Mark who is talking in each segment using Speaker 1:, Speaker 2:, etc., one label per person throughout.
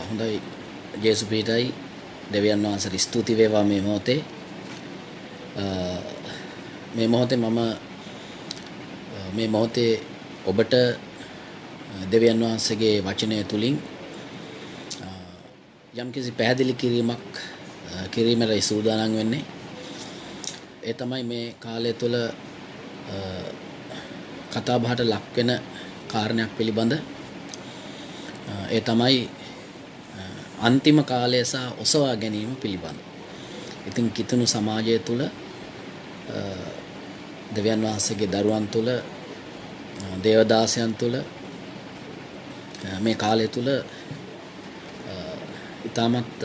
Speaker 1: හොඳයි ජේසු පීඨයි දෙවියන් වහන්සේට ස්තුති වේවා මේ මොහොතේ මම මේ මොහොතේ ඔබට දෙවියන් වහන්සේගේ වචනය තුලින් යම්කිසි පැහැදිලි කිරීමක් කිරීමට සූදානම් වෙන්නේ. ඒ තමයි මේ කාලය තුළ කතා බහට ලක් වෙන කාරණයක් පිළිබඳ. ඒ තමයි අන්තිම කාලය සහ ඔසවා ගැනීම පිළිබඳ. ඉතින් කිතුණු සමාජය තුළ දෙවියන් වහන්සේගේ දරුවන් තුළ දේවදාසයන් තුළ මේ කාලය තුළ ඉතාමත්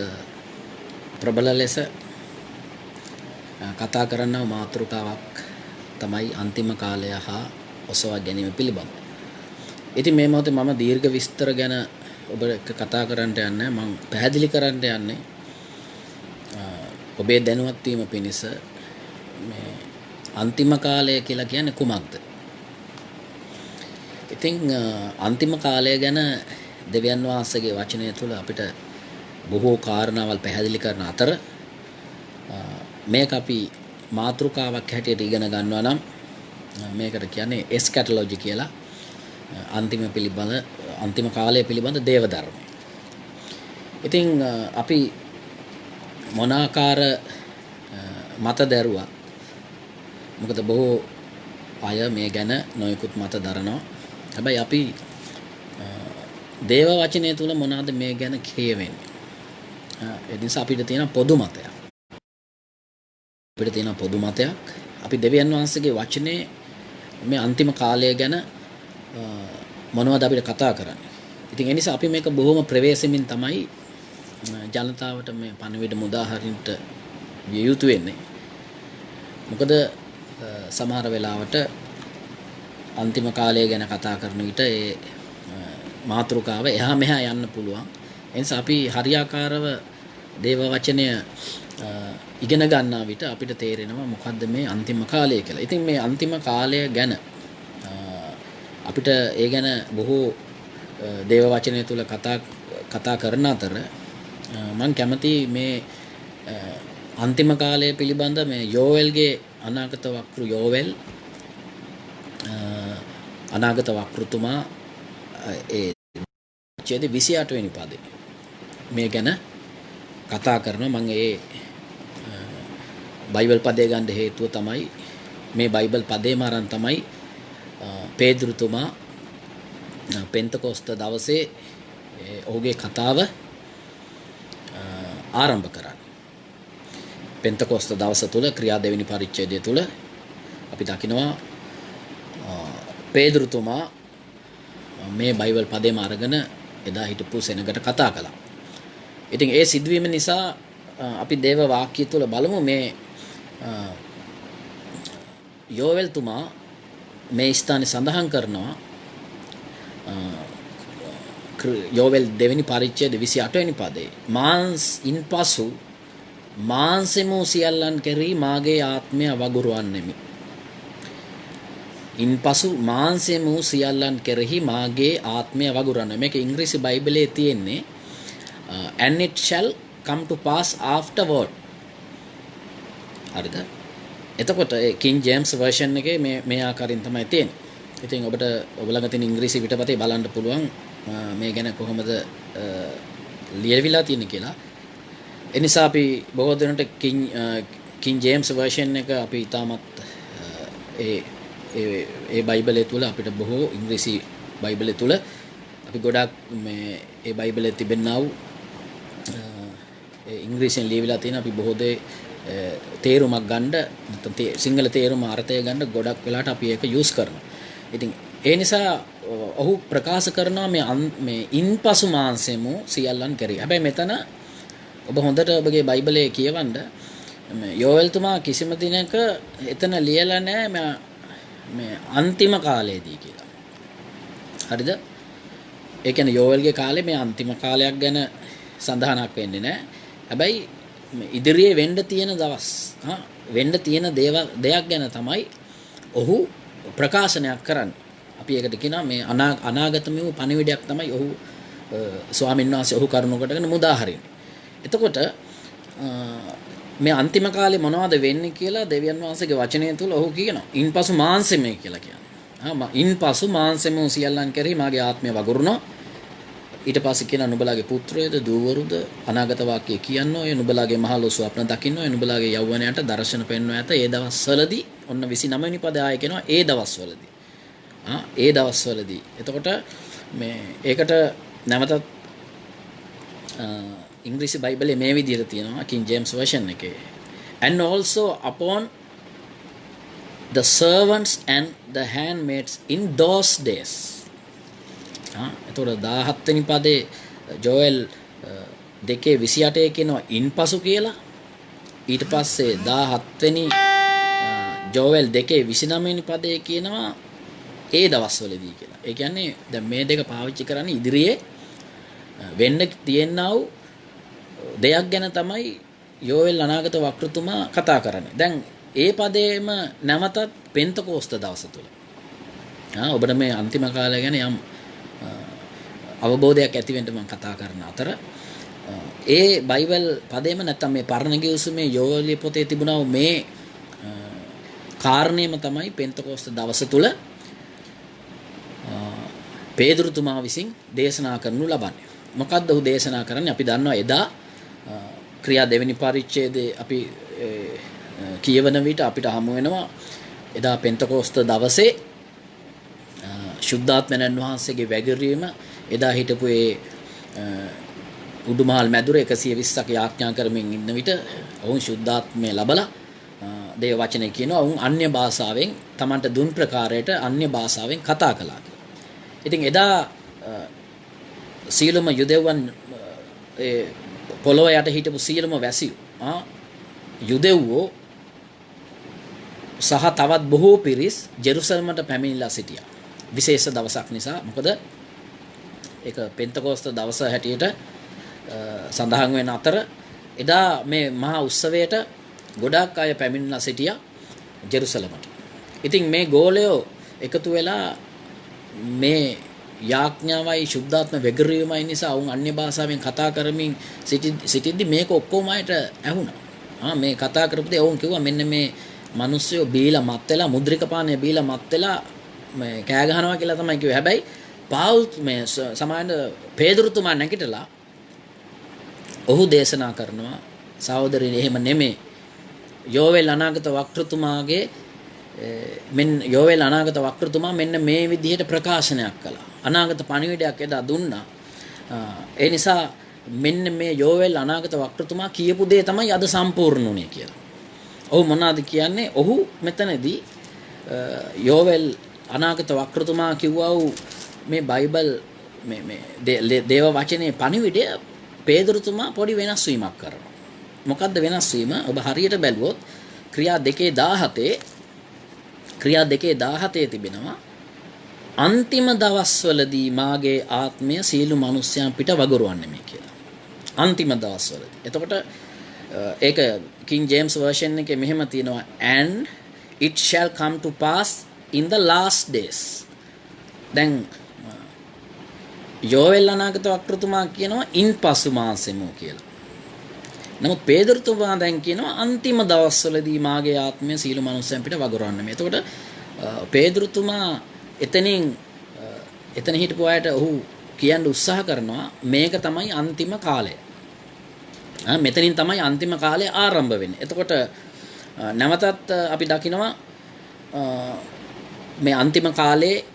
Speaker 1: ප්‍රබල ලෙස කතා කරන්නව මාතෘකාවක් තමයි අන්තිම කාලය හා ඔසවා ගැනීම පිළිබඳ. ඉතින් මේ මොහොතේ මම දීර්ඝ විස්තර ගැන ඔබට කතා කරන්නට යන්නේ. මම පැහැදිලි කරන්නට යන්නේ ඔබේ දැනුවත් වීම පිණිස මේ අන්තිම කාලය කියලා කියන්නේ කුමක්ද? ඉතින් අන්තිම කාලය ගැන දෙවියන් වහන්සේගේ වචනය තුළ අපිට බොහෝ කාරණාවල් පැහැදිලි කරන අතර මේක අපි මාතෘකාවක් හැටියට ඉගෙන ගන්නවා නම් මේකට කියන්නේ එස්කැටොලොජි කියලා. අන්තිම කාලය පිළිබඳ දේව ධර්මය. ඉතින් අපි මොන ආකාර මත දැරුවත්, මොකද බොහෝ අය මේ ගැන නොයෙකුත් මත දරනවා. හැබැයි අපි දේව වචනය තුල මොනවාද මේ ගැන කියවෙන්නේ? ඒ නිසා අපිට තියෙන පොදු මතයක්. අපි දෙවියන් වහන්සේගේ වචනේ මේ අන්තිම කාලය ගැන මොනවද අපිට කතා කරන්නේ. ඉතින් ඒ නිසා අපි මේක බොහොම ප්‍රවේශමින් තමයි ජනතාවට මේ පණිවිඩ මුදාහරින්නට විය යුතු වෙන්නේ. මොකද සමහර වෙලාවට අන්තිම කාලය ගැන කතා කරන විට ඒ මාතෘකාව එහා මෙහා යන්න පුළුවන්. ඒ නිසා අපි හරියාකාරව දේව වචනය ඉගෙන ගන්නා විට අපිට තේරෙනවා මොකද්ද මේ අන්තිම කාලය කියලා. ඉතින් මේ අන්තිම කාලය ගැන අපිට ඒ ගැන බොහෝ දේව වචනය තුල කතා කරන අතර මම කැමති මේ අන්තිම කාලය පිළිබඳ මේ යෝවෙල්ගේ අනාගත වක්‍රු යෝවෙල් අනාගත වක්‍රුතුමා ඒ ඡේද 28 වෙනි පදේ මේ ගැන කතා කරනවා. මම ඒ බයිබල් පදේ ගන්න හේතුව තමයි මේ බයිබල් පදේම අරන් තමයි පේදුරුතුමා පෙන්තකොස්ත දවසේ ඔහුගේ කතාව ආරම්භ කරන්නේ. පෙන්තකොස්ත දවස තුල ක්‍රියා දෙවෙනි පරිච්ඡේදය තුල අපි දකිනවා පේදුරුතුමා මේ බයිබල් පදේම අරගෙන එදා හිටපු සෙනඟට කතා කළා. ඉතින් ඒ සිදුවීම නිසා අපි දේව වාක්‍ය තුල බලමු මේ යෝවෙල්තුමා මේ ස්ථානයේ සඳහන් කරනවා යෝවෙල් දෙවෙනි පරිච්ඡේද 28 වෙනි පදේ ඉන්පසු මාංශෙමු සියල්ලන් කෙරෙහි මාගේ ආත්මය වගුරුවන්නෙමි. ඉන්පසු මාංශෙමු සියල්ලන් කෙරෙහි මාගේ ආත්මය වගුරුවන්නෙමි. මේක ඉංග්‍රීසි බයිබලයේ තියෙන්නේ and it shall come to pass afterward. හරිද? එතකොට කින් ජේම්ස් වර්ෂන් එකේ මේ ආකාරයෙන් තමයි තියෙන්නේ. ඉතින් ඔබ ළඟ තියෙන ඉංග්‍රීසි පිටපතේ බලන්න පුළුවන් මේ ගැන කොහොමද ලියවිලා තියෙන්නේ කියලා. ඒ නිසා අපි බොහෝ දෙනෙකුට කින් ජේම්ස් වර්ෂන් එක අපි තාමත් ඒ බයිබලයේ තුල අපිට බොහෝ ඉංග්‍රීසි බයිබලයේ තුල අපි ගොඩක් ඒ බයිබලයේ තිබෙනා වූ ඉංග්‍රීසියෙන් ලියවිලා තියෙන අපි බොහෝ දේ තේරුමක් ගන්න නැත්නම් සිංහල තේරුම අර්ථය ගන්න ගොඩක් වෙලාට අපි ඒක යූස් කරනවා. ඉතින් ඒ නිසා ඔහු ප්‍රකාශ කරනවා මේ ඉන්පසු මාංශෙමු සියල්ලන් කෙරෙහි. හැබැයි මෙතන ඔබ හොඳට ඔබගේ බයිබලයේ කියවන්න යෝවෙල්තුමා කිසිම දිනක එතන ලියලා නැහැ මේ අන්තිම කාලයේදී කියලා. හරිද? ඒ කියන්නේ යෝවෙල්ගේ කාලේ මේ අන්තිම කාලයක් ගැන සඳහනක් වෙන්නේ නැහැ. හැබැයි ඉදිරියේ වෙන්න තියෙන දවස් වෙන්න තියෙන දෙයක් ගැන තමයි ඔහු ප්‍රකාශනයක් කරන්නේ. අපි ඒකට කියනවා මේ අනාගතම වූ පණිවිඩයක් තමයි ඔහු ස්වාමීන් වහන්සේ ඔහු කරුණු කොටගෙන මුදා හරින්නේ. එතකොට මේ අන්තිම කාලේ මොනවද වෙන්නේ කියලා දෙවියන් වහන්සේගේ වචනය තුල ඔහු කියනවා. ඉන්පසු මාංශෙමය කියලා කියනවා. ඉන්පසු මාංශෙමෝ සියල්ලන් කෙරෙහි මාගේ ආත්මය වගුරුනවා. ඊට පස්සේ කියන නුඹලාගේ පුත්‍රයද දූවරුද අනාගත වාක්‍ය කියන්නෝ ඒ නුඹලාගේ මහලු ස්වප්න දකින්නෝ ඒ නුඹලාගේ යෞවනයට දර්ශන පෙන්වන ඇත ඒ දවස්වලදී ඔන්න 29 වෙනි පදය ආයේ කියනවා ඒ දවස්වලදී ඒ දවස්වලදී එතකොට මේ ඒකට නැවතත් ඉංග්‍රීසි බයිබලයේ මේ විදිහට තියෙනවා කිං ජේම්ස් version එකේ and also upon the servants and the handmaids in those days එතකොට 17 වෙනි පදේ ජෝෙල් 2:28 කියනවා ඉන්පසු කියලා ඊට පස්සේ 17 වෙනි ජෝෙල් 2:29 වෙනි පදේ කියනවා ඒ දවස්වලදී කියලා. ඒ කියන්නේ දැන් මේ දෙක පාවිච්චි කරන්නේ ඉදිරියේ වෙන්න තියෙනා වූ දෙයක් ගැන තමයි යෝෙල් අනාගත වක්‍රතුමා කතා කරන්නේ. දැන් ඒ පදේම නැවතත් පෙන්තකෝස්ත දවස තුල. ඔබට මේ අන්තිම කාලය ගැන යම් අවබෝධයක් ඇති වෙන්න මම කතා කරන අතර ඒ බයිබල් පදේම නැත්තම් මේ පරණ ගිවිසුමේ යෝෙල් පොතේ තිබුණා මේ කාරණේම තමයි පෙන්තකෝස්ත දවස තුල පේදුරුතුමා විසින් දේශනා කරනු ලබන්නේ. මොකක්ද ඔහු දේශනා කරන්නේ? අපි දන්නවා එදා ක්‍රියා දෙවෙනි පරිච්ඡේදයේ අපි කියවන විට අපිට හමු වෙනවා එදා පෙන්තකෝස්ත දවසේ ශුද්ධාත්මයන් වහන්සේගේ වැගිරීම එදා හිටපු ඒ උඩුමහල් මැදුර 120ක් යාඥා කරමින් ඉන්න විට ඔවුන් ශුද්ධාත්මය ලබලා දේව වචනේ කියනවා ඔවුන් අන්‍ය භාෂාවෙන් Tamanට දුන් ප්‍රකාරයට අන්‍ය භාෂාවෙන් කතා කළා කියලා. ඉතින් එදා සීලම යුදෙව්වන් ඒ පොළොව යට හිටපු සීලම වැසියෝ යුදෙව්වෝ සහ තවත් බොහෝ පිරිස් ජෙරුසලමට පැමිණිලා සිටියා. විශේෂ දවසක් නිසා. මොකද ඒක පෙන්තකෝස්ත දවස හැටියට සඳහන් වෙන අතර එදා මේ මහා උත්සවයට ගොඩාක් අය පැමිණලා සිටියා ජෙරුසලමට. ඉතින් මේ ගෝලයෝ එකතු වෙලා මේ යාඥාවයි ශුද්ධාත්ම වැගිරීමයි නිසා වුන් අන්‍ය භාෂාවෙන් කතා කරමින් සිටිද්දි මේක ඔක්කොම අයට ඇහුණා. මේ කතා කරපු දේ වුන් කිව්වා මෙන්න මේ මිනිස්සු බීලා මත් වෙලා මුද්‍රික පානය බීලා මත් වෙලා මේ කෑ ගහනවා කියලා තමයි කිව්වේ. හැබැයි පාවුල් මේ සමාන පේදුරුතුමා නැගිටලා ඔහු දේශනා කරනවා සහෝදරයනි එහෙම නෙමෙයි. යෝවෙල් අනාගත වක්‍රතුමාගේ යෝවෙල් අනාගත වක්‍රතුමා මෙන්න මේ විදිහට ප්‍රකාශනයක් කළා. අනාගත පණිවිඩයක් එදා දුන්නා. ඒ නිසා මෙන්න මේ යෝවෙල් අනාගත වක්‍රතුමා කියපු දේ තමයි අද සම්පූර්ණ වුනේ කියලා. ඔහු මොනවාද කියන්නේ? ඔහු මෙතනදී යෝවෙල් අනාගත වක්‍රතුමා කිව්වා වූ මේ බයිබල් මේ දේව වචනේ පණිවිඩය පේදුරුතුමා පොඩි වෙනස් වීමක් කරනවා. මොකද්ද වෙනස් වීම? ඔබ හරියට බැලුවොත් ක්‍රියා 2:17 තිබෙනවා අන්තිම දවස්වලදී මාගේ ආත්මය සියලු මිනිස්යන් පිට වගුරුවන්නේ මේ කියලා. අන්තිම දවස්වලදී. එතකොට ඒක කිං ජේම්ස් version එකේ මෙහෙම තියෙනවා and it shall come to pass in the last days. දැන් යෝවෙල් අනාගත වක්‍රතුමා කියනවා ඉන්පසු මාසෙමු කියලා. නමුත් පේදුරුතුමා දැන් කියනවා අන්තිම දවස්වලදී මාගේ ආත්මය සියලු මිනිස්යන් පිට වගුරුවන්නේ මේ. එතකොට පේදුරුතුමා එතන හිටපු අයට ඔහු කියන්න උත්සාහ කරනවා මේක තමයි අන්තිම කාලය. මෙතනින් තමයි අන්තිම කාලය ආරම්භ වෙන්නේ. එතකොට නැවතත් අපි දකිනවා මේ අන්තිම කාලයේ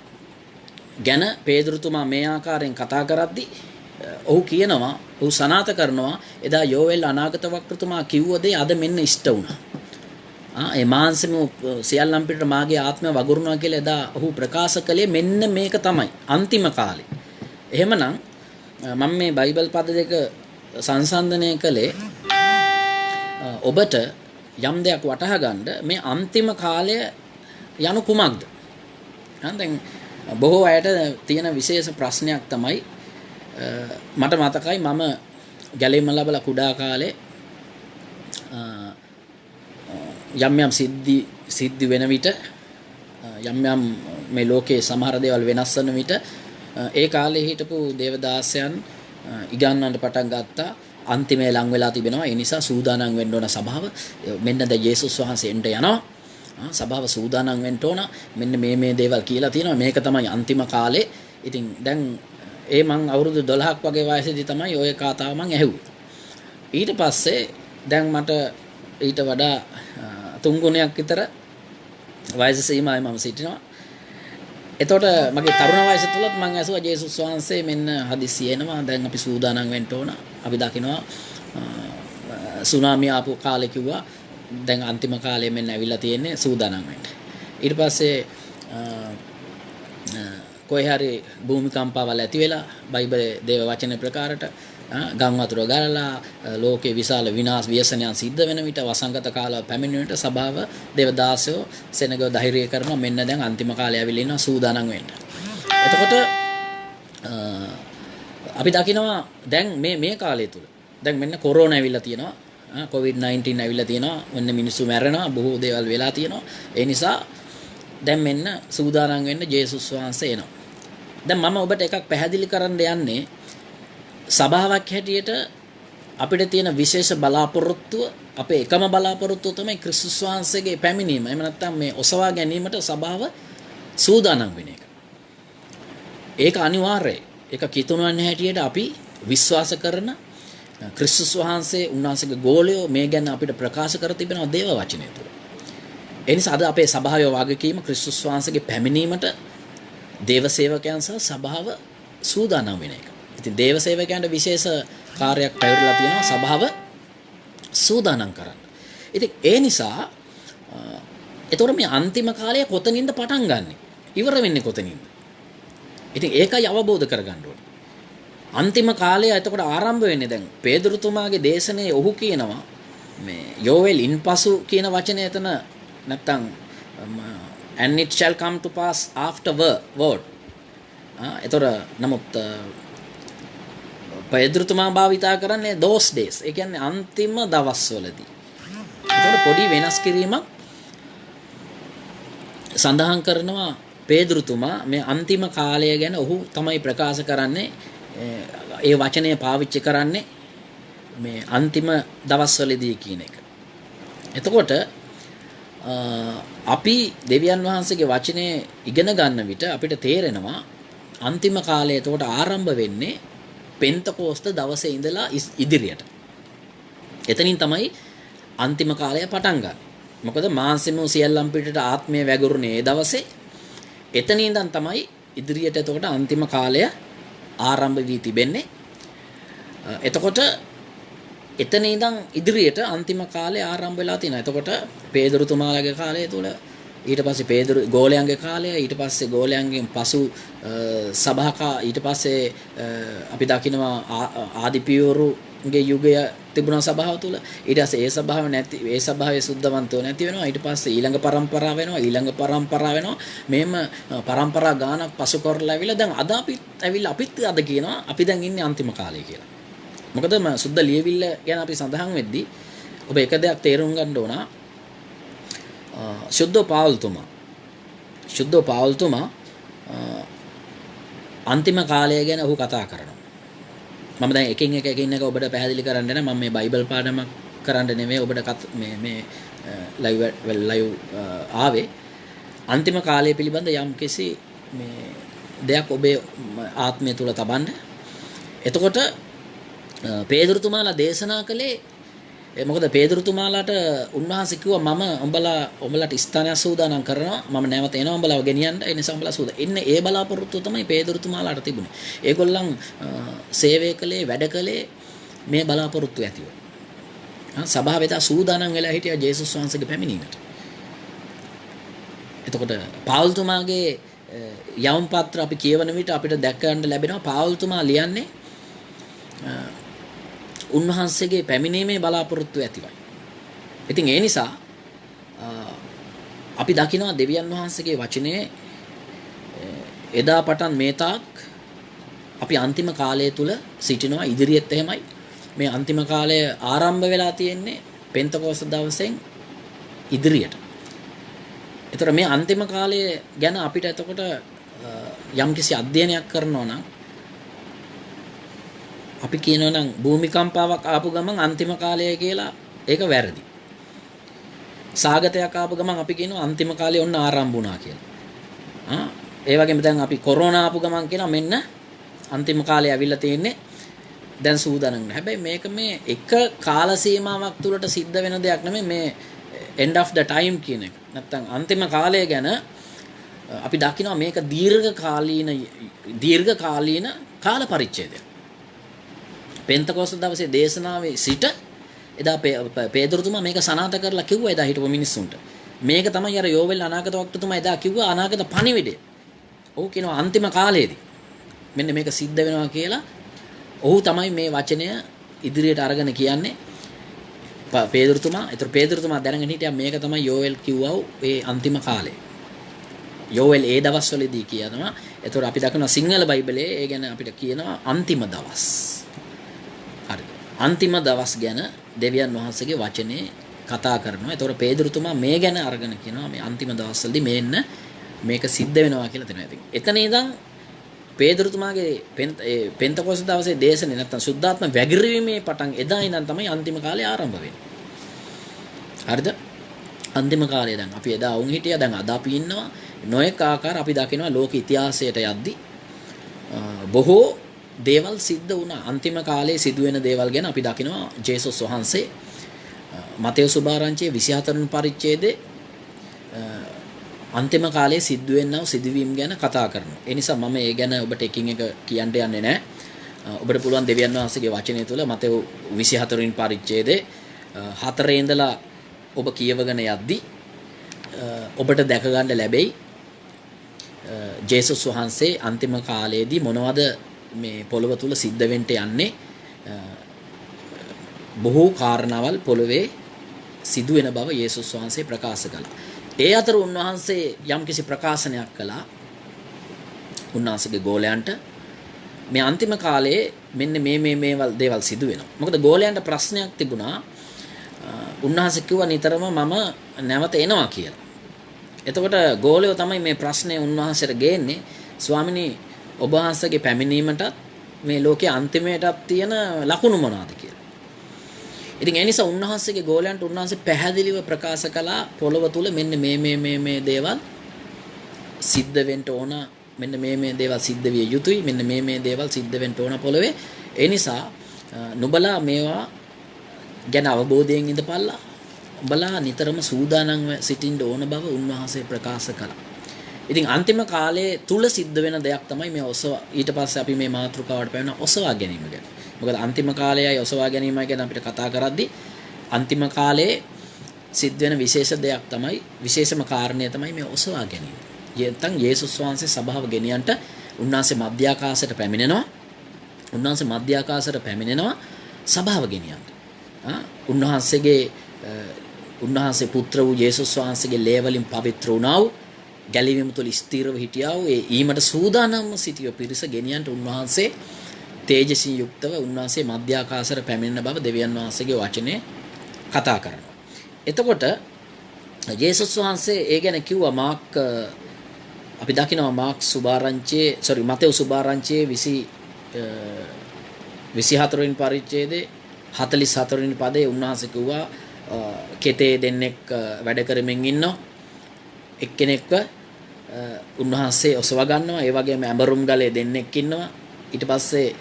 Speaker 1: ගැන පේදුරුතුමා මේ ආකාරයෙන් කතා කරද්දී ඔහු කියනවා ඔහු සනාථ කරනවා එදා යෝවෙල් අනාගත වක්‍රතුමා කිව්ව දේ අද මෙන්න ඉෂ්ට වුණා. ඒ මාංශම සියල්ලන් පිටට මාගේ ආත්මය වගුරුනවා කියලා එදා ඔහු ප්‍රකාශ කළේ මෙන්න මේක තමයි අන්තිම කාලේ. එහෙමනම් මම මේ බයිබල් පද දෙක සංසන්දනය කළේ ඔබට යම් දෙයක් වටහා ගන්න මේ අන්තිම කාලය යනු කුමක්ද? දැන් බොහෝ අයට තියෙන විශේෂ ප්‍රශ්නයක් තමයි මට මතකයි මම ගැලීම ලැබලා කුඩා කාලේ යම් යම් සිද්ධි වෙන විට යම් යම් මේ ලෝකේ සමහර දේවල් වෙනස් වෙන විට ඒ කාලේ හිටපු දේවදාසයන් ඉගන්වන්න පටන් ගත්තා. අන්තිමේ ලං වෙලා තිබෙනවා. ඒ නිසා සූදානම් වෙන්න ඕන සභාව. මෙන්න දැන් යේසුස් වහන්සේ එන්න යනවා. සභාව සූදානම් වෙන්න ඕන. මෙන්න මේ දේවල් කියලා තියෙනවා. මේක තමයි අන්තිම කාලේ. ඉතින් දැන් මං අවුරුදු 12ක් වගේ වයසේදී තමයි ওই කතාව මං ඇහුවේ. ඊට පස්සේ දැන් මට ඊට වඩා 3 ගුණයක් විතර වයස සීමාවේ මම සිටිනවා. එතකොට මගේ තරුණ වයස තුලත් මම ඇසුවා ජේසුස් වහන්සේ මෙන්න හදිසිය එනවා. දැන් අපි සූදානම් වෙන්න ඕන. අපි දකිනවා සුනාමිය ආපු කාලේ කිව්වා දැන් අන්තිම කාලේ මෙන්න ඇවිල්ලා තියෙන්නේ සූදානම් වෙන්න. ඊට පස්සේ කොහේ හරි භූමිකම්පාවල් ඇති වෙලා බයිබලයේ දේව වචන ප්‍රකාරට ගම් වතුර ගලලා ලෝකේ විශාල විනාශ ව්‍යසනයන් සිද්ධ වෙන විට වසංගත කාලය පැමිණෙන විට සභාව දේවදාසයෝ සෙනගව ධෛර්යය කරනවා මෙන්න දැන් අන්තිම කාලය ඇවිල්ලා ඉන්නවා සූදානම් වෙන්න. එතකොට අපි දකිනවා දැන් මේ කාලය තුල දැන් මෙන්න කොරෝනා ඇවිල්ලා තියෙනවා. COVID-19 ඇවිල්ලා තියෙනවා. මෙන්න මිනිස්සු මැරෙනවා. බොහෝ දේවල් වෙලා තියෙනවා. ඒ නිසා දැන් මෙන්න සූදානම් වෙන්න ජේසුස් වහන්සේ එනවා. දැන් මම ඔබට එකක් පැහැදිලි කරන්න යන්නේ සභාවක් හැටියට අපිට තියෙන විශේෂ බලාපොරොත්තුව අපේ එකම බලාපොරොත්තුව තමයි ක්‍රිස්තුස් වහන්සේගේ පැමිණීම. එහෙම නැත්නම් මේ ඔසවා ගැනීමට සභාව සූදානම් වෙන එක. ඒක අනිවාර්යයි. ඒක කිතුණුවන් හැටියට අපි විශ්වාස කරන ක්‍රිස්තුස් වහන්සේ උන්වහන්සේගේ ගෝලයෝ මේ ගැන අපිට ප්‍රකාශ කර තිබෙනවා දේව වචනය තුළ. ඒ නිසා අද අපේ සභාවේ වගකීම ක්‍රිස්තුස් වහන්සේගේ පැමිණීමට දේව සේවකයන් සහ සභාව සූදානම් වෙන එක. ඉතින් දේව සේවකයන්ට විශේෂ කාර්යයක් පැවරලා තියෙනවා සභාව සූදානම් කරන්න. ඉතින් ඒ නිසා එතකොට මේ අන්තිම කාලය කොතනින්ද පටන් ගන්නෙ? ඉවර වෙන්නේ කොතනින්ද? ඉතින් ඒකයි අවබෝධ කරගන්න ඕනේ. අන්තිම කාලය එතකොට ආරම්භ වෙන්නේ දැන් පේදුරුතුමාගේ දේශනේ ඔහු කියනවා මේ යෝවෙල් ඉන්පසු කියන වචනේ එතන නැත්තම් and it shall come to pass afterward. එතකොට නමුත් පේදුරුතුමා භාවිතා කරන්නේ those days. ඒ කියන්නේ අන්තිම දවස්වලදී. එතකොට පොඩි වෙනස් කිරීමක් සඳහන් කරනවා පේදුරුතුමා මේ අන්තිම කාලය ගැන ඔහු තමයි ප්‍රකාශ කරන්නේ. ඒ වචනය පාවිච්චි කරන්නේ මේ අන්තිම දවස්වලදී කියන එක. එතකොට අපි දෙවියන් වහන්සේගේ වචනේ ඉගෙන ගන්න විට අපිට තේරෙනවා අන්තිම කාලය එතකොට ආරම්භ වෙන්නේ පෙන්තකෝස්ත දවසේ ඉඳලා ඉදිරියට. එතනින් තමයි අන්තිම කාලය පටන් ගන්න. මොකද මාංශෙම සියල්ලම් පිටට ආත්මය වැගුරුනේ ඒ දවසේ. එතනින් ඉඳන් තමයි ඉදිරියට එතකොට අන්තිම කාලය ආරම්භ වී තිබෙන්නේ. එතකොට එතන ඉඳන් ඉදිරියට අන්තිම කාලේ ආරම්භ වෙලා තිනවා. එතකොට පේදුරුතුමාලගේ කාලය තුල ඊට පස්සේ පේදුරු ගෝලයන්ගේ කාලය ඊට පස්සේ ගෝලයන්ගෙන් පසු සභාකා ඊට පස්සේ අපි දකිනවා ආදිපියවරුගේ යුගය තිබුණා සභාව තුල. ඊට පස්සේ ඒ සභාව නැති ඒ සභාවේ සුද්ධවන්තෝ නැති වෙනවා. ඊට පස්සේ ඊළඟ પરම්පරාව වෙනවා. ඊළඟ પરම්පරාව වෙනවා. මෙහෙම પરම්පරා ගානක් පසු කරලා ඇවිල්ලා දැන් අද අපිත් අද කියනවා අපි දැන් ඉන්නේ අන්තිම කාලේ කියලා. මොකද සුද්ධ ලියවිල්ල ගැන අපි සඳහන් වෙද්දී ඔබ එක දෙයක් තේරුම් ගන්න ඕන. ශුද්ධ පාවුල්තුමා අන්තිම කාලය ගැන ඔහු කතා කරනවා. මම දැන් එකින් එක ඔබට පැහැදිලි කරන්න නම් මම මේ බයිබල් පාඩමක් කරන්න නෙමෙයි ඔබට මේ ලයිව් ආවේ. අන්තිම කාලය පිළිබඳ යම්කිසි මේ දෙයක් ඔබේ ආත්මය තුල තබන්න. එතකොට පේදුරුතුමාලා දේශනා කළේ මොකද පේදුරුතුමාලාට උන්වහන්සේ කිව්වා මම උඹලාට ස්ථානයක් සූදානම් කරනවා මම නැවත එනවා උඹලාව ගෙනියන්න ඒ නිසා උඹලා සූදා ඉන්නේ ඒ බලාපොරොත්තුව තමයි පේදුරුතුමාලාට තිබුණේ. ඒගොල්ලන් සේවය කළේ වැඩ කළේ මේ බලාපොරොත්තු ඇතිව. සභාව වෙත සූදානම් වෙලා හිටියා ජේසුස් වහන්සේගේ පැමිණීමට. එතකොට පාවුල්තුමාගේ යවම් පත්‍ර අපි කියවන විට අපිට දැක ගන්න ලැබෙනවා පාවුල්තුමා ලියන්නේ උන්වහන්සේගේ පැමිණීමේ බලාපොරොත්තු ඇතිවයි. ඉතින් ඒ නිසා අපි දකිනවා දෙවියන් වහන්සේගේ වචනේ එදා පටන් මේ තාක් අපි අන්තිම කාලය තුල සිටිනවා. ඉදිරියෙත් එහෙමයි. මේ අන්තිම කාලය ආරම්භ වෙලා තියෙන්නේ පෙන්තකෝස්ත දවසෙන් ඉදිරියට. ඒතර මේ අන්තිම කාලය ගැන අපිට එතකොට යම්කිසි අධ්‍යයනයක් කරනවා නම් අපි කියනවා නම් භූමිකම්පාවක් ආපු ගමන් අන්තිම කාලය කියලා ඒක වැරදි. සාගතයක් ආපු ගමන් අපි කියනවා අන්තිම කාලේ ඔන්න ආරම්භ වුණා කියලා. ඒ වගේම දැන් අපි කොරෝනා ආපු ගමන් කියනවා මෙන්න අන්තිම කාලේ ඇවිල්ලා තියෙන්නේ දැන් සූදානම් වෙනවා. හැබැයි මේක මේ එක කාල සීමාවක් තුලට සිද්ධ වෙන දෙයක් නෙමෙයි මේ end of the time කියන එක. නැත්තම් අන්තිම කාලය ගැන අපි දකිනවා මේක දීර්ඝ කාලීන කාල පරිච්ඡේදයක්. පෙන්තකොස්ත දවසේ දේශනාවේ සිට එදා පේදුරුතුමා මේක සනාථ කරලා කිව්වා එදා හිටපු මිනිස්සුන්ට. මේක තමයි අර යෝවෙල් අනාගත වක්තතුමා එදා කිව්වා අනාගත පණිවිඩය. ඔහු කියනවා අන්තිම කාලයේදී මෙන්න මේක සිද්ධ වෙනවා කියලා. ඔහු තමයි මේ වචනය ඉදිරියට අරගෙන කියන්නේ පේදුරුතුමා. ඒතර පේදුරුතුමා දැනගෙන හිටියා මේක තමයි යෝවෙල් කිව්වා ඒ අන්තිම කාලය. යෝවෙල් ඒ දවස්වලදී කියනවා. ඒතර අපි දකිනවා සිංහල බයිබලයේ ඒ ගැන අපිට කියනවා අන්තිම දවස්. හරිද? අන්තිම දවස් ගැන දෙවියන් වහන්සේගේ වචනේ කතා කරනවා. ඒතර පේදුරුතුමා මේ ගැන අරගෙන කියනවා මේ අන්තිම දවස්වලදී මේන්න මේක සිද්ධ වෙනවා කියලා දෙනවා. ඉතින් එතන ඉඳන් පේදුරුතුමාගේ පෙන්තකොස්ත දවසේ දේශනේ නැත්තම් සුද්ධාත්ම වැගිරීමේ පටන් එදා ඉඳන් තමයි අන්තිම කාලය ආරම්භ වෙන්නේ. හරිද? අන්තිම කාලය දැන් අපි එදා වුන් හිටියා දැන් අද අපි ඉන්නවා නොඑක ආකාර අපි දකිනවා ලෝක ඉතිහාසයට යද්දී බොහෝ දේවල් සිද්ධ වුණා. අන්තිම කාලේ සිදුවෙන දේවල් ගැන අපි දකිනවා ජේසුස් වහන්සේ මතෙව් සුභාරංචියේ 24 වෙනි පරිච්ඡේදයේ අන්තිම කාලේ සිද්ධ වෙන්නව සිදුවීම් ගැන කතා කරනවා. ඒ නිසා මම ඒ ගැන ඔබට එකින් එක කියන්න යන්නේ නැහැ. ඔබට පුළුවන් දෙවියන් වහන්සේගේ වචනය තුළ මතෙව් 24 වෙනි පරිච්ඡේදයේ 4 ඉඳලා ඔබ කියවගෙන යද්දී ඔබට දැක ගන්න ලැබෙයි ජේසුස් වහන්සේ අන්තිම කාලයේදී මොනවද මේ පොළව තුල සිද්ධ වෙන්න යන්නේ බොහෝ කාරණාවල් පොළවේ සිදු වෙන බව යේසුස් වහන්සේ ප්‍රකාශ කළා. ඒ අතර උන්වහන්සේ යම්කිසි ප්‍රකාශනයක් කළා උන්වහන්සේගේ ගෝලයන්ට මේ අන්තිම කාලයේ මෙන්න මේ දේවල් සිදු වෙනවා. මොකද ගෝලයන්ට ප්‍රශ්නයක් තිබුණා. උන්වහන්සේ කිව්වා නිතරම මම නැවත එනවා කියලා. එතකොට ගෝලයෝ තමයි මේ ප්‍රශ්නේ උන්වහන්සේට ගේන්නේ ස්වාමිනී ඔබ වහන්සේගේ පැමිණීමටත් මේ ලෝකයේ අන්තිමයටත් තියෙන ලකුණු මොනවාද කියලා. ඉතින් ඒ නිසා උන්වහන්සේගේ ගෝලයන්ට උන්වහන්සේ පැහැදිලිව ප්‍රකාශ කළා පොළව තුල මෙන්න මේ දේවල් සිද්ධ වෙන්න ඕන මෙන්න මේ දේවල් සිද්ධ විය යුතුයි මෙන්න මේ දේවල් සිද්ධ වෙන්න ඕන පොළවේ. ඒ නිසා නුඹලා මේවා ගැන අවබෝධයෙන් ඉඳපල්ලා උඹලා නිතරම සූදානම් සිටින්න ඕන බව උන්වහන්සේ ප්‍රකාශ කළා. ඉතින් අන්තිම කාලයේ තුල සිද්ධ වෙන දෙයක් තමයි මේ ඊට පස්සේ අපි මේ මාතෘකාවට පැන ඔසවා ගැනීම ගැන. මොකද අන්තිම කාලයයි ඔසවා ගැනීමයි ගැන අපිට කතා කරද්දී අන්තිම කාලයේ සිද්ධ වෙන විශේෂ දෙයක් තමයි විශේෂම කාරණය තමයි මේ ඔසවා ගැනීම. නැත්නම් යේසුස් වහන්සේ සභාව ගෙනියන්නට උන්වහන්සේ මධ්‍යාකාශයට පැමිණෙනවා. උන්වහන්සේ මධ්‍යාකාශයට පැමිණෙනවා සභාව ගෙනියන්න. උන්වහන්සේ පුත්‍ර වූ යේසුස් වහන්සේගේ ලේ වලින් පවිත්‍ර වුණා වූ ගැලවීම තුළ ස්ථිරව හිටියා වූ ඒ ඊමට සූදානම්ව සිටිය පිරිස ගෙනියන්නට උන්වහන්සේ තේජසින් යුක්තව උන්වහන්සේ මධ්‍යාකාශයට පැමිණෙන බව දෙවියන් වහන්සේගේ වචනේ කතා කරනවා. එතකොට යේසුස් වහන්සේ ඒ ගැන කිව්වා අපි දකිනවා මතෙව් සුභාරංචියේ 24 වෙනි පරිච්ඡේදයේ 44 වෙනි පදයේ උන්වහන්සේ කිව්වා කෙතේ දෙන්නෙක් වැඩ කරමින් ඉන්නවා එක්කෙනෙක්ව උන්වහන්සේ ඔසවා ගන්නවා. ඒ වගේම ඇඹරුම් ගලේ දෙන්නෙක් ඉන්නවා. ඊට පස්සේ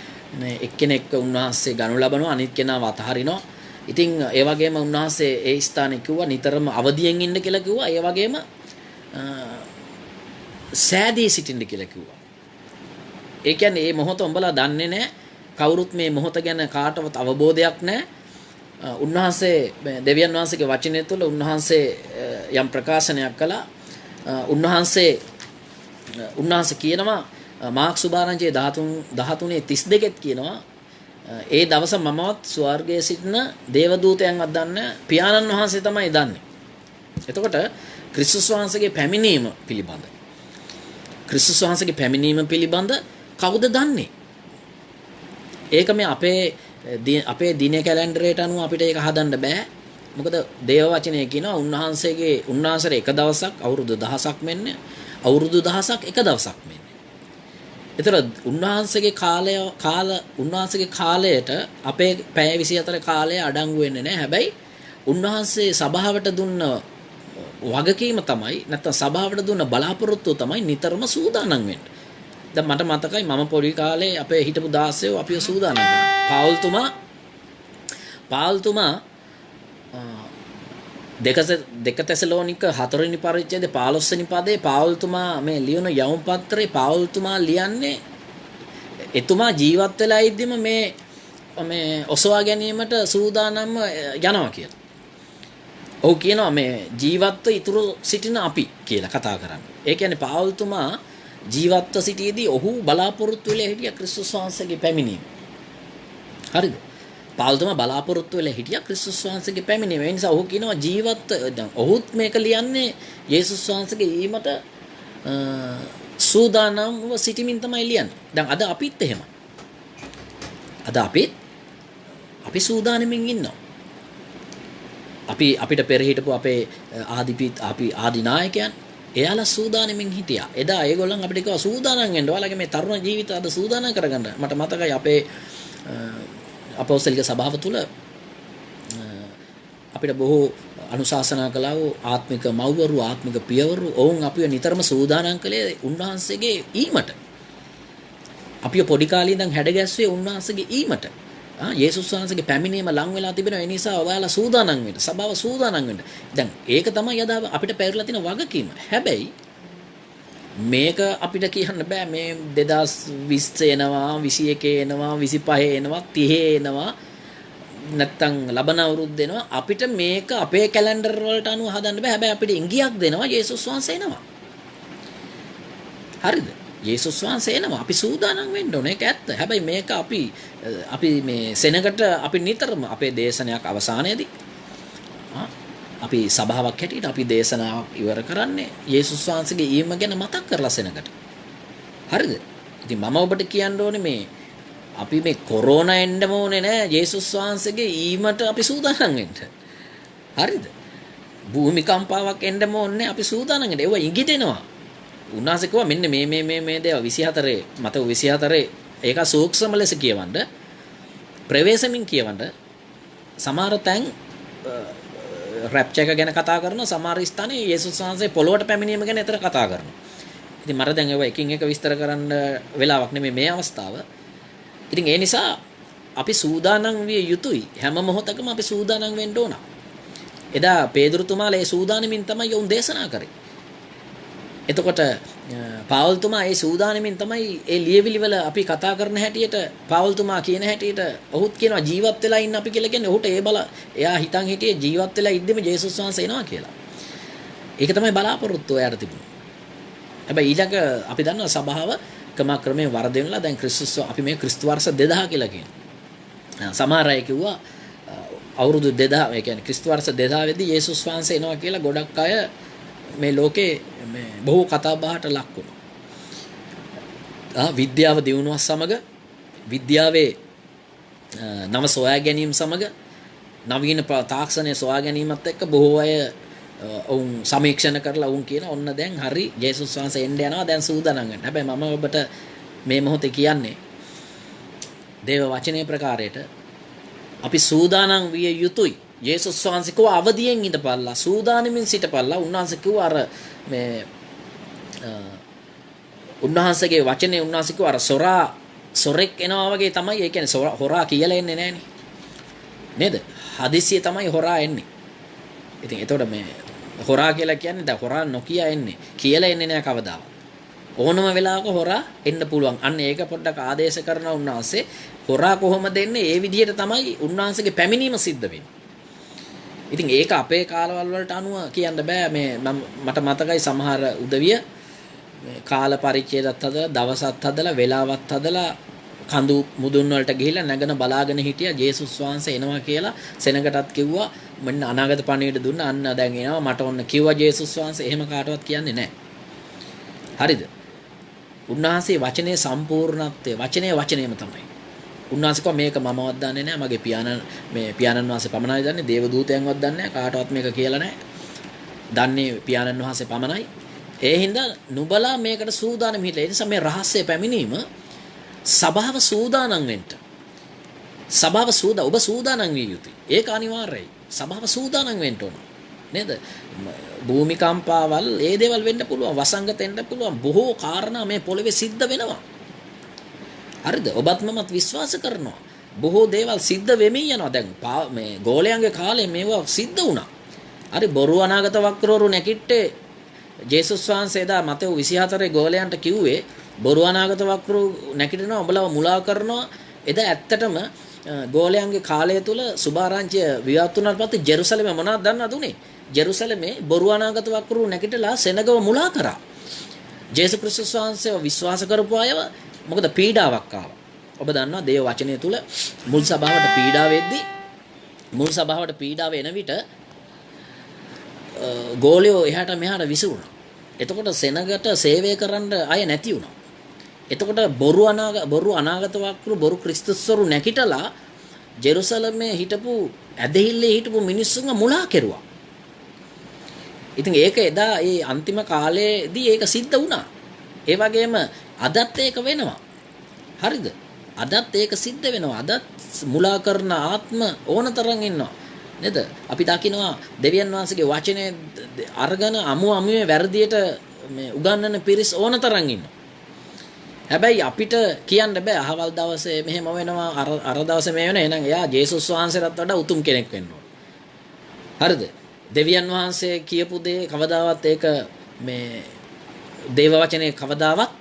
Speaker 1: එක්කෙනෙක්ව උන්වහන්සේ ගනු ලබනවා අනිත් කෙනාව අතහරිනවා. ඉතින් ඒ වගේම උන්වහන්සේ ඒ ස්ථානේ කිව්වා නිතරම අවදියෙන් ඉන්න කියලා කිව්වා. ඒ වගේම සෑදී සිටින්න කියලා කිව්වා. ඒ කියන්නේ මේ මොහොත උඹලා දන්නේ නැහැ. කවුරුත් මේ මොහොත ගැන කාටවත් අවබෝධයක් නැහැ. උන්වහන්සේ දෙවියන් වහන්සේගේ වචනය තුළ උන්වහන්සේ යම් ප්‍රකාශනයක් කළා. උන්වහන්සේ කියනවා මාර්ක් සුභාරංචියේ 13:32ත් කියනවා ඒ දවස මමවත් ස්වර්ගයේ සිටින දේවදූතයන්වත් දන්නේ පියාණන් වහන්සේ තමයි දන්නේ. එතකොට ක්‍රිස්තුස් වහන්සේගේ පැමිණීම පිළිබඳ කවුද දන්නේ? ඒක මේ අපේ දින කැලෙන්ඩරයට අනුව අපිට ඒක හදන්න බෑ. මොකද දේව වචනය කියනවා උන්වහන්සේට එක දවසක් අවුරුදු 1000ක් මෙන්නේ අවුරුදු 1000ක් එක දවසක් මෙන්නේ. ඒතර උන්වහන්සේගේ කාලයට අපේ පැය 24 කාලය අඩංගු වෙන්නේ නැහැ. හැබැයි උන්වහන්සේ සභාවට දුන්න වගකීම තමයි නැත්නම් සභාවට දුන්න බලාපොරොත්තුව තමයි නිතරම සූදානම් වෙන්න. දැන් මට මතකයි මම පොඩි කාලේ අපේ හිටපු දාසයෝ අපිව සූදානම් කරා. පාවුල්තුමා දෙක තෙසලෝනික 4 වෙනි පරිච්ඡේදයේ 15 වෙනි පදේ පාවුල්තුමා මේ ලියන යවුම් පත්‍රයේ පාවුල්තුමා ලියන්නේ එතුමා ජීවත් වෙලා ඉද්දිම මේ ඔසවා ගැනීමට සූදානම්ව යනවා කියලා. ඔව් කියනවා මේ ජීවත්ව ඉතුරු සිටින අපි කියලා කතා කරන්නේ. ඒ කියන්නේ පාවුල්තුමා ජීවත්ව සිටියේදී ඔහු බලාපොරොත්තු වෙලා හිටිය ක්‍රිස්තුස් වහන්සේගේ පැමිණීම. හරිද? පාවුල්තුමා බලාපොරොත්තු වෙලා හිටියා ක්‍රිස්තුස් වහන්සේගේ පැමිණීම. ඒ නිසා ඔහු කියනවා ජීවත්ව දැන් ඔහුත් මේක ලියන්නේ යේසුස් වහන්සේගේ ඊමට සූදානම්ව සිටීමින් තමයි ලියන්නේ. දැන් අද අපිත් එහෙම. අද අපි සූදානමින් ඉන්නවා. අපිට පෙර හිටපු අපේ ආදිනායකයන් එයාලා සූදානමින් හිටියා. එදා ඒගොල්ලන් අපිට කිව්වා සූදානම් වෙන්න. ඔයාලගේ මේ තරුණ ජීවිත අද සූදානම් කරගන්න. මට මතකයි අපේ අපෝස්තලික සභාව තුළ අපිට බොහෝ අනුශාසනා කළා වූ ආත්මික මව්වරු ආත්මික පියවරු ඔවුන් අපිව නිතරම සූදානම් කළේ උන්වහන්සේගේ ඊමට. අපිව පොඩි කාලේ ඉඳන් හැඩගැස්වේ උන්වහන්සේගේ ඊමට. යේසුස් වහන්සේගේ පැමිණීම ලං වෙලා තිබෙනවා. ඒ නිසා ඔයාලා සූදානම් වෙන්න. සභාව සූදානම් වෙන්න. දැන් ඒක තමයි අද අපිට පැවරලා තියෙන වගකීම. හැබැයි මේක අපිට කියන්න බෑ මේ 2020 එනවා 21 එනවා 25 එනවා 30 එනවා නැත්තම් ලබන අවුරුද්ද එනවා අපිට මේක අපේ කැලෙන්ඩර් වලට අනුව හදන්න බෑ. හැබැයි අපිට ඉංගියක් දෙනවා යේසුස් වහන්සේ එනවා. හරිද? යේසුස් වහන්සේ එනවා. අපි සූදානම් වෙන්න ඕනේ. ඒක ඇත්ත. හැබැයි මේක අපි මේ සෙනගට අපි නිතරම අපේ දේශනයක් අවසානයේදී අපි සභාවක් හැටියට අපි දේශනාවක් ඉවර කරන්නේ යේසුස් වහන්සේගේ ඊම ගැන මතක් කරලා සෙනගට. හරිද? ඉතින් මම ඔබට කියන්න ඕනේ මේ අපි මේ කොරෝනා එන්නම ඕනේ නෑ යේසුස් වහන්සේගේ ඊමට අපි සූදානම් වෙන්න. හරිද? භූමිකම්පාවක් එන්නම ඕනේ අපි සූදානම් වෙන්න. ඒව ඉඟිදෙනවා. උන්වහන්සේ කිව්වා මෙන්න මේ දේව 24 මත 24 ඒක සූක්ෂම ලෙස කියවන්න ප්‍රවේශමින් කියවන්න සමහර තැන් රැප්චර් එක ගැන කතා කරනවා සමහර ස්ථානයේ යේසුස් වහන්සේ පොළොවට පැමිණීම ගැන අතර කතා කරනවා. ඉතින් මට දැන් ඒව එකින් එක විස්තර කරන්න වෙලාවක් නෙමෙයි මේ අවස්ථාව. ඉතින් ඒ නිසා අපි සූදානම් විය යුතුයි. හැම මොහොතකම අපි සූදානම් වෙන්න ඕන. එදා පේදුරුතුමාලා ඒ සූදානමින් තමයි යොන් දේශනා කරේ. එතකොට පාවුල්තුමා ඒ සූදානමින් තමයි ඒ ලියවිලි වල අපි කතා කරන හැටියට පාවුල්තුමා කියන හැටියට ඔහුත් කියනවා ජීවත් වෙලා ඉන්න අපි කියලා කියන්නේ ඔහුට එයා හිතන් හිටියේ ජීවත් වෙලා ඉද්දිම යේසුස් වහන්සේ එනවා කියලා. ඒක තමයි බලාපොරොත්තුව එයාට තිබුණේ. හැබැයි ඊළඟ අපි දන්නවා සභාව ක්‍රමයෙන් වර්ධනයලා දැන් අපි මේ ක්‍රිස්තු වර්ෂ 2000 කියලා කියනවා. සමහර අය කිව්වා අවුරුදු 2000 ඒ කියන්නේ ක්‍රිස්තු වර්ෂ 2000 දී යේසුස් වහන්සේ එනවා කියලා ගොඩක් අය මේ ලෝකේ මේ බොහෝ කතා බහට ලක් වුණා. විද්‍යාව දියුණුවත් සමග විද්‍යාවේ නව සොයා ගැනීම සමග නවීන තාක්ෂණය සොයා ගැනීමත් එක්ක බොහෝ අය ඔවුන් සමීක්ෂණ කරලා ඔවුන් කියන ඔන්න දැන් හරි යේසුස් වහන්සේ එන්න යනවා දැන් සූදානම් වෙන්න. හැබැයි මම ඔබට මේ මොහොතේ කියන්නේ දේව වචනයේ ප්‍රකාරයට අපි සූදානම් විය යුතුයි. යේසුස් වහන්සේ කෝ අවදියෙන් ඉඳපල්ලා සූදානමින් සිටපල්ලා. උන්වහන්සේ කිව්වා අර මේ උන්වහන්සේගේ වචනේ උන්වහන්සේ කිව්වා අර සොරෙක් එනවා වගේ තමයි. ඒ කියන්නේ හොරා කියලා එන්නේ නැහනේ නේද? හදිස්සිය තමයි හොරා එන්නේ. ඉතින් එතකොට මේ හොරා කියලා කියන්නේ දැන් හොරා නොකිය එන්නේ කියලා එන්නේ නැහැ කවදාවත්. ඕනම වෙලාවක හොරා එන්න පුළුවන්. අන්න ඒක පොඩ්ඩක් ආදේශ කරන උන්වහන්සේ හොරා කොහොමද එන්නේ? ඒ විදිහට තමයි උන්වහන්සේගේ පැමිණීම සිද්ධ වෙන්නේ. ඉතින් ඒක අපේ කාලවල වලට අනුව කියන්න බෑ. මේ මට මතකයි සමහර උදවිය මේ කාල පරිච්ඡේදත් හදලා දවසත් හදලා වෙලාවත් හදලා කඳු මුදුන් වලට ගිහිල්ලා නැගන බලාගෙන හිටියා යේසුස් වහන්සේ එනවා කියලා සෙනගටත් කිව්වා. මෙන්න අනාගත පණිවිඩ දුන්නා. අන්න දැන් එනවා මට ඔන්න කිව්වා යේසුස් වහන්සේ. එහෙම කාටවත් කියන්නේ නැහැ. හරිද? උන්වහන්සේ වචනේ සම්පූර්ණත්වය වචනේම තමයි. උන්වහන්සේ කිව්වා මේක මමවත් දන්නේ නැහැ. මගේ පියාණන් වහන්සේ පමණයි දන්නේ. දේව දූතයන්වත් දන්නේ නැහැ. කාටවත් මේක කියලා නැහැ. දන්නේ පියාණන් වහන්සේ පමණයි. ඒ හින්දා නුඹලා මේකට සූදානම් හිටලා. ඒ නිසා මේ රහස්‍ය පැමිණීම සභාව සූදානම් වෙන්න. ඔබ සූදානම් විය යුතුයි. ඒක අනිවාර්යයි. සභාව සූදානම් වෙන්න ඕන. නේද? භූමිකම්පාවල් ඒ දේවල් වෙන්න පුළුවන්. වසංගත වෙන්න පුළුවන්. බොහෝ කාරණා මේ පොළවේ සිද්ධ වෙනවා. හරිද? ඔබත් මමත් විශ්වාස කරනවා. බොහෝ දේවල් සිද්ධ වෙමින් යනවා. දැන් මේ ගෝලයන්ගේ කාලේ මේවා සිද්ධ වුණා. හරි බොරු අනාගත වක්‍රවරු නැකිට්ටේ ජේසුස් වහන්සේ දා මතෙව් 24 ගෝලයන්ට කිව්වේ බොරු අනාගත වක්‍රව නැකිටිනවා උඹලව මුලා කරනවා. එදා ඇත්තටම ගෝලයන්ගේ කාලය තුල සුභාරංචිය විවත් වුණාට පස්සේ ජෙරුසලම මොනවද දන්නවද උනේ? ජෙරුසලමේ බොරු අනාගත වක්‍රව නැකිටලා සෙනගව මුලා කරා. ජේසුස් ක්‍රිස්තුස් වහන්සේව විශ්වාස කරපු අයව මොකද පීඩාවක් ආවා. ඔබ දන්නවා දේව වචනය තුල මුල් සභාවට පීඩාව වෙද්දී මුල් සභාවට පීඩාව එන විට ගෝලියෝ එහාට මෙහාට විසිරුණා. එතකොට සෙනගට සේවය කරන්න අය නැති වුණා. එතකොට බොරු අනාගත වක්රු බොරු ක්‍රිස්තුස්වරු නැකිටලා ජෙරුසලමේ හිටපු ඇදහිල්ලේ හිටපු මිනිස්සුන්ව මුලා කෙරුවා. ඉතින් ඒක එදා ඒ අන්තිම කාලේදී ඒක සිද්ධ වුණා. ඒ වගේම අදත් ඒක වෙනවා. හරිද? අදත් ඒක සිද්ධ වෙනවා. අදත් මුලා කරන ආත්ම ඕනතරම් ඉන්නවා. නේද? අපි දකිනවා දෙවියන් වහන්සේගේ වචනේ අරගෙන අමුවේ වැරදියට මේ උගන්වන පිරිස් ඕනතරම් ඉන්නවා. හැබැයි අපිට කියන්න බෑ අහවල් දවසේ මෙහෙම වෙනවා අර දවසේ මේ වෙනවා. එහෙනම් එයා ජේසුස් වහන්සේටත් වඩා උතුම් කෙනෙක් වෙන්න ඕන. හරිද? දෙවියන් වහන්සේ කියපු දේ කවදාවත් ඒක මේ දේව වචනේ කවදාවත්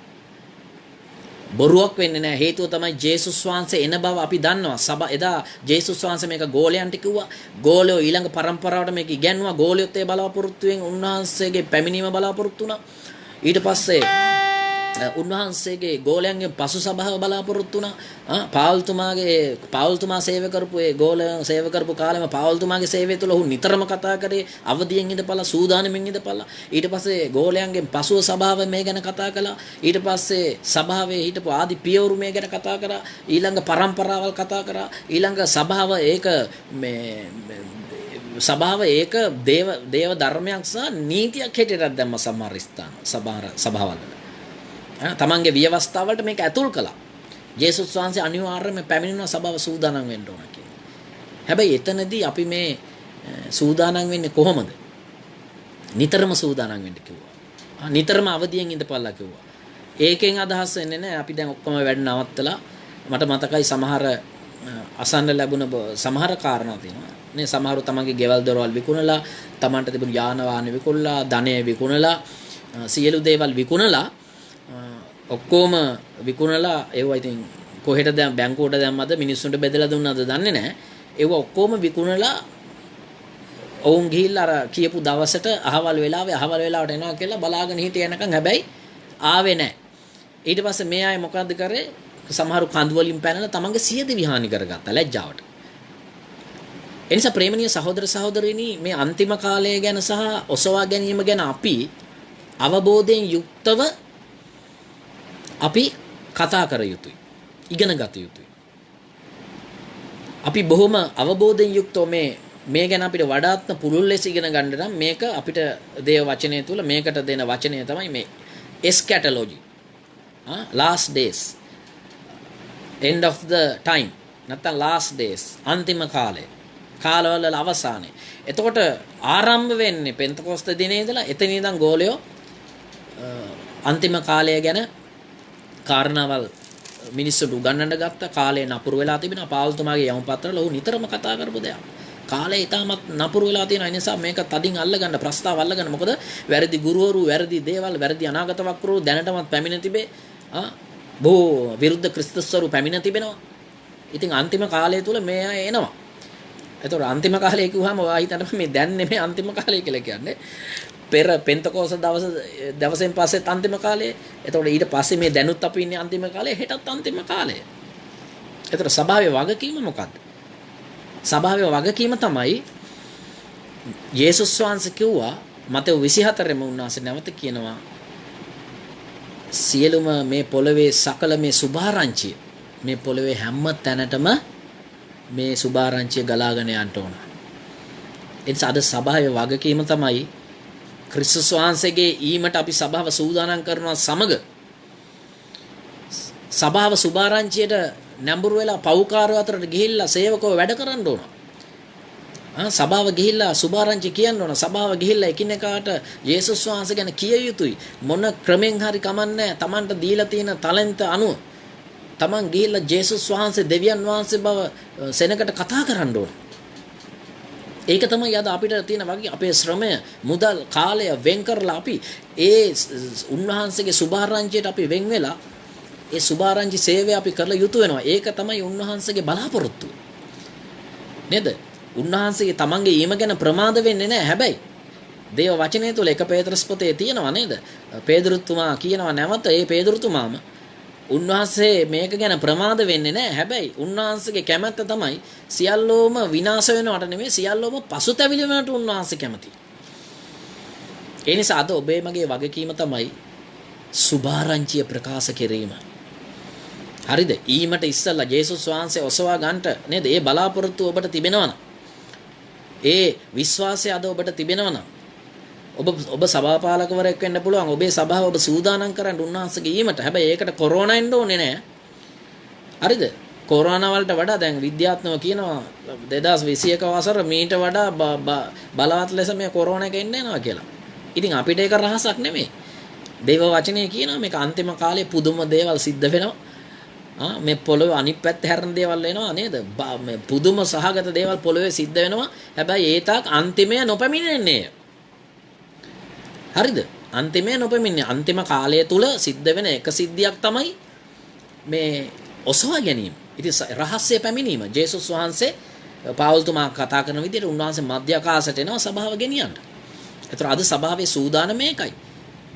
Speaker 1: බොරුවක් වෙන්නේ නැහැ. හේතුව තමයි ජේසුස් වහන්සේ එන බව අපි දන්නවා. එදා ජේසුස් වහන්සේ මේක ගෝලයන්ට කිව්වා. ගෝලයෝ ඊළඟ පරම්පරාවට මේක ඉගැන්නුවා. ගෝලියොත් ඒ බලාපොරොත්තුෙන් උන්වහන්සේගේ පැමිණීම බලාපොරොත්තු වුණා. ඊට පස්සේ උන්වහන්සේගේ ගෝලයන්ගේ පසු සභාව බලාපොරොත්තු වුණා. පාවුල්තුමා සේවය කරපු ඒ ගෝලයන් සේවය කරපු කාලෙම පාවුල්තුමාගේ සේවය තුළ ඔහු නිතරම කතා කරේ අවදියෙන් ඉඳපළා සූදානමින් ඉඳපළා. ඊට පස්සේ ගෝලයන්ගේ පසුව සභාව මේ ගැන කතා කළා. ඊට පස්සේ සභාවේ හිටපු ආදි පියවරු මේ ගැන කතා කරා. ඊළඟ පරම්පරාවල් කතා කරා. ඊළඟ සභාව ඒක ඒක දේව ධර්මයක් සහ නීතියක් හැටියට දැම්ම සමහර ස්ථාන සභාවල් වල. තමන්ගේ ව්‍යවස්ථාව වලට මේක ඇතුල් කළා. ජේසුස් වහන්සේ අනිවාර්යයෙන්ම පැමිණෙන සභාව සූදානම් වෙන්න ඕන කියලා. හැබැයි එතනදී අපි මේ සූදානම් වෙන්නේ කොහොමද? නිතරම සූදානම් වෙන්න කිව්වා. නිතරම අවදියෙන් ඉඳපල්ලා කිව්වා. ඒකෙන් අදහස් වෙන්නේ නැහැ අපි දැන් ඔක්කොම වැඩ නවත්තලා මට මතකයි සමහර අසන්න ලැබුණ සමහර කාරණා තියෙනවා. නේ සමහරු තමන්ගේ ගෙවල් දොරවල් විකුණලා, තමන්ට තිබුණු යාන වාහන විකුණලා, ධනය විකුණලා, සියලු දේවල් විකුණලා ඔක්කොම විකුණලා ඒවා ඉතින් කොහෙට දැන් බැංකුවට දැම්මද මිනිස්සුන්ට බෙදලා දුන්නද දන්නේ නැහැ. ඒවා ඔක්කොම විකුණලා ඔවුන් ගිහිල්ලා අර කියපු දවසට අහවල් වෙලාවට එනවා කියලා බලාගෙන හිටිය යනකම් හැබැයි ආවේ නැහැ. ඊට පස්සේ මේ අය මොකද්ද කරේ? සමහරු කඳු වලින් පැනලා තමන්ගේ සියදිවි හානි කරගත්තා ලැජ්ජාවට. එනිසා ප්‍රේමණීය සහෝදර සහෝදරියනි මේ අන්තිම කාලය ගැන සහ ඔසවා ගැනීම ගැන අපි අවබෝධයෙන් යුක්තව අපි කතා කර යුතුයි. ඉගෙන ගත යුතුයි. අපි බොහොම අවබෝධයෙන් යුක්තව මේ ගැන අපිට වඩාත්ම පුළුල් ලෙස ඉගෙන ගන්න නම් මේක අපිට දේව වචනය තුල මේකට දෙන වචනය තමයි මේ එස්කැටොලොජි. last days. end of the time. නැත්නම් last days. අන්තිම කාලය. කාලවල අවසානයේ. එතකොට ආරම්භ වෙන්නේ පෙන්තකොස්ත දිනේ ඉඳලා එතන ඉඳන් ගෝලයෝ අන්තිම කාලය ගැන කාරණාවල් මිනිස්සුන්ට උගන්වන්න ගත්ත. කාලේ නපුරු වෙලා තිබෙනවා. පාවුල්තුමාගේ යමු පත්‍රවල ඔහු නිතරම කතා කරපු දෙයක්. කාලේ ඊටමත් නපුරු වෙලා තියෙනවා. ඒ නිසා මේක තදින් අල්ලගන්න ප්‍රස්තාව අල්ලගන්න. මොකද වැරදි ගුරුවරු, වැරදි දේවල්, වැරදි අනාගත වක්‍රෝ දැනටමත් පැමිණ තිබේ. බොහෝ විරුද්ධ ක්‍රිස්තුස්වරු පැමිණ තිබෙනවා. ඉතින් අන්තිම කාලය තුල මේ අය එනවා. එතකොට අන්තිම කාලය කිව්වම ඔයා හිතන්න මේ දැන් නෙමෙයි අන්තිම කාලය කියලා කියන්නේ. පෙර පෙන්තකෝස දවසෙන් පස්සෙත් අන්තිම කාලය. එතකොට ඊට පස්සේ මේ දැනුත් අපි ඉන්නේ අන්තිම කාලය, හෙටත් අන්තිම කාලය. එතකොට සභාවේ වගකීම මොකද්ද? සභාවේ වගකීම තමයි යේසුස් වහන්සේ කිව්වා මතෙව් 24 උන්වහන්සේ නැවත කියනවා සියලුම මේ පොළවේ සකල මේ සුභාරංචිය මේ පොළවේ හැම තැනටම මේ සුභාරංචිය ගලාගෙන යන්න ඕන. ඒ නිසා අද සභාවේ වගකීම තමයි ක්‍රිස්තුස් වහන්සේගේ ඊමට අපි සභාව සූදානම් කරනවා සමග සභාව සුභාරංචියට නැඹුරු වෙලා පව්කාරයෝ අතරට ගිහිල්ලා සේවකව වැඩ කරන්න ඕන. සභාව ගිහිල්ලා සුභාරංචි කියන්න ඕන. සභාව ගිහිල්ලා එකිනෙකාට යේසුස් වහන්සේ ගැන කිය යුතුයි. මොන ක්‍රමෙන් හරි කමන්නේ තමන්ට දීලා තියෙන ටැලන්ට් අනුව තමන් ගිහිල්ලා යේසුස් වහන්සේ දෙවියන් වහන්සේ බව සෙනකට කතා කරන්න ඕන. ඒක තමයි අද අපිට තියෙන වගේ අපේ ශ්‍රමය මුදල් කාලය වෙන් කරලා අපි ඒ උන්වහන්සේගේ සුභාරංචියට අපි වෙන් වෙලා ඒ සුභාරංචි සේවය අපි කරලා යුතු වෙනවා. ඒක තමයි උන්වහන්සේගේ බලාපොරොත්තුව. නේද? උන්වහන්සේගේ තමන්ගේ ඊම ගැන ප්‍රමාද වෙන්නේ නැහැ. හැබැයි දේව වචනය තුළ එක පේත්‍රස් පොතේ තියෙනවා නේද? පේදුරුතුමා කියනවා නැවත ඒ පේදුරුතුමාම උන්වහන්සේ මේක ගැන ප්‍රමාද වෙන්නේ නැහැ. හැබැයි උන්වහන්සේගේ කැමැත්ත තමයි සියල්ලෝම විනාශ වෙනවට නෙමෙයි සියල්ලෝම පසුතැවිලි වෙනවට උන්වහන්සේ කැමතියි. ඒ නිසා අද ඔබේ මගේ වගකීම තමයි සුභාරංචිය ප්‍රකාශ කිරීම. හරිද? ඊමට ඉස්සෙල්ලා යේසුස් වහන්සේ ඔසවා ගන්නට නේද? ඒ බලාපොරොත්තුව ඔබට තිබෙනවා නම් ඒ විශ්වාසය අද ඔබට තිබෙනවා නම් ඔබ සභාපාලකවරයෙක් වෙන්න පුළුවන්. ඔබේ සභාව ඔබ සූදානම් කරන්න උන්වහන්සේගේ ඊමට. හැබැයි ඒකට කොරෝනා එන්න ඕනේ නැහැ. හරිද? කොරෝනා වලට වඩා දැන් විද්‍යාත්මකව කියනවා 2021 වසර මීට වඩා බලවත් ලෙස මේ කොරෝනා එක එන්න යනවා කියලා. ඉතින් අපිට ඒක රහසක් නෙමෙයි. දේව වචනේ කියනවා මේක අන්තිම කාලේ පුදුම දේවල් සිද්ධ වෙනවා. මේ පොළොවේ අනිත් පැත්ත හැරෙන දේවල් වෙනවා නේද? මේ පුදුම සහගත දේවල් පොළොවේ සිද්ධ වෙනවා. හැබැයි ඒ තාක් අන්තිමය නොපැමිණෙන්නේ. හරිද? අන්තිමය නොපැමිණෙන්නේ. අන්තිම කාලය තුල සිද්ධ වෙන එක සිද්ධියක් තමයි මේ ඔසවා ගැනීම. ඉතින් රහස්‍ය පැමිණීම. ජේසුස් වහන්සේ පාවුල්තුමා කතා කරන විදිහට උන්වහන්සේ මධ්‍ය ආකාශයට එනවා සභාව ගෙනියන්න. ඒතර අද සභාවේ සූදානම මේකයි.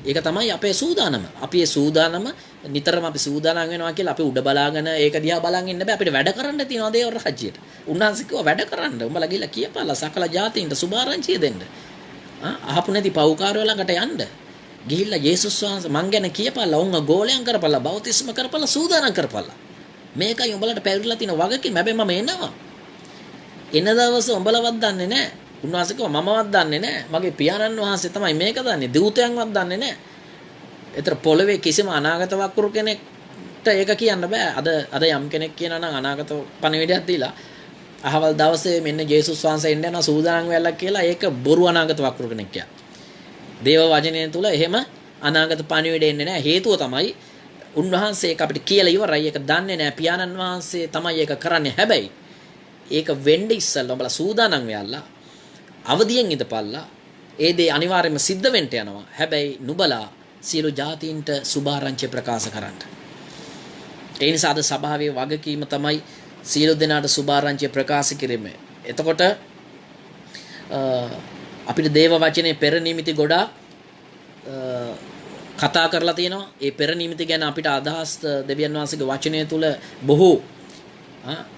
Speaker 1: ඒක තමයි අපේ සූදානම. අපි ඒ සූදානම නිතරම අපි සූදානම් වෙනවා කියලා අපි උඩ බලාගෙන ඒක දිහා බලන් ඉන්න බෑ. අපිට වැඩ කරන්න තියෙනවා දේව රාජ්‍යයට. උන්වහන්සේ කිව්වා වැඩ කරන්න. උඹලා ගිහලා කියපල්ලා සකල ජාතීන්ට සුභාරංචිය දෙන්න. අහපු නැති පව්කාරයෝ ළඟට යන්න. ගිහිල්ලා යේසුස් වහන්සේ මං ගැන කියපල්ලා. උන්ව ගෝලයන් කරපල්ලා, බෞතිස්ම කරපල්ලා, සූදානම් කරපල්ලා. මේකයි උඹලට පැවිදිලා තියෙන වගකීම. හැබැයි මම එනවා. එන දවසේ උඹලවත් දන්නේ නැහැ. උන්වහන්සේ කිව්වා මමවත් දන්නේ නැහැ. මගේ පියාණන් වහන්සේ තමයි මේක දන්නේ. දූතයන්වත් දන්නේ නැහැ. ඒතර පොළවේ කිසිම අනාගත වක්රු කෙනෙක්ට ඒක කියන්න බෑ. අද යම් කෙනෙක් කියනවා නම් අනාගත පණිවිඩයක් දීලා අහවල් දවසේ මෙන්න ජේසුස් වහන්සේ එන්න යනවා සූදානම් වෙලා කියලා ඒක බොරු අනාගත වක්රු කෙනෙක් කියන්නේ. දේව වචනය තුල එහෙම අනාගත පණිවිඩ එන්නේ නැහැ. හේතුව තමයි උන්වහන්සේ ඒක අපිට කියලා ඉවරයි. ඒක දන්නේ නැහැ. පියාණන් වහන්සේ තමයි ඒක කරන්නේ. හැබැයි ඒක වෙන්න ඉස්සෙල්ලා උඹලා සූදානම් වෙලා අවදියෙන් ඉඳපල්ලා. ඒ දේ අනිවාර්යයෙන්ම සිද්ධ වෙන්න යනවා. හැබැයි නුඹලා සියලු ජාතීන්ට සුභාරංචිය ප්‍රකාශ කරන්න. ඒ නිසා අද සභාවේ වගකීම තමයි සියලු දෙනාට සුභාරංචිය ප්‍රකාශ කිරීම. එතකොට අපිට දේව වචනේ පෙර නිමිති ගොඩාක් කතා කරලා තියෙනවා. ඒ පෙර නිමිති ගැන අපිට අදහස් දෙවියන් වහන්සේගේ වචනය තුල බොහෝ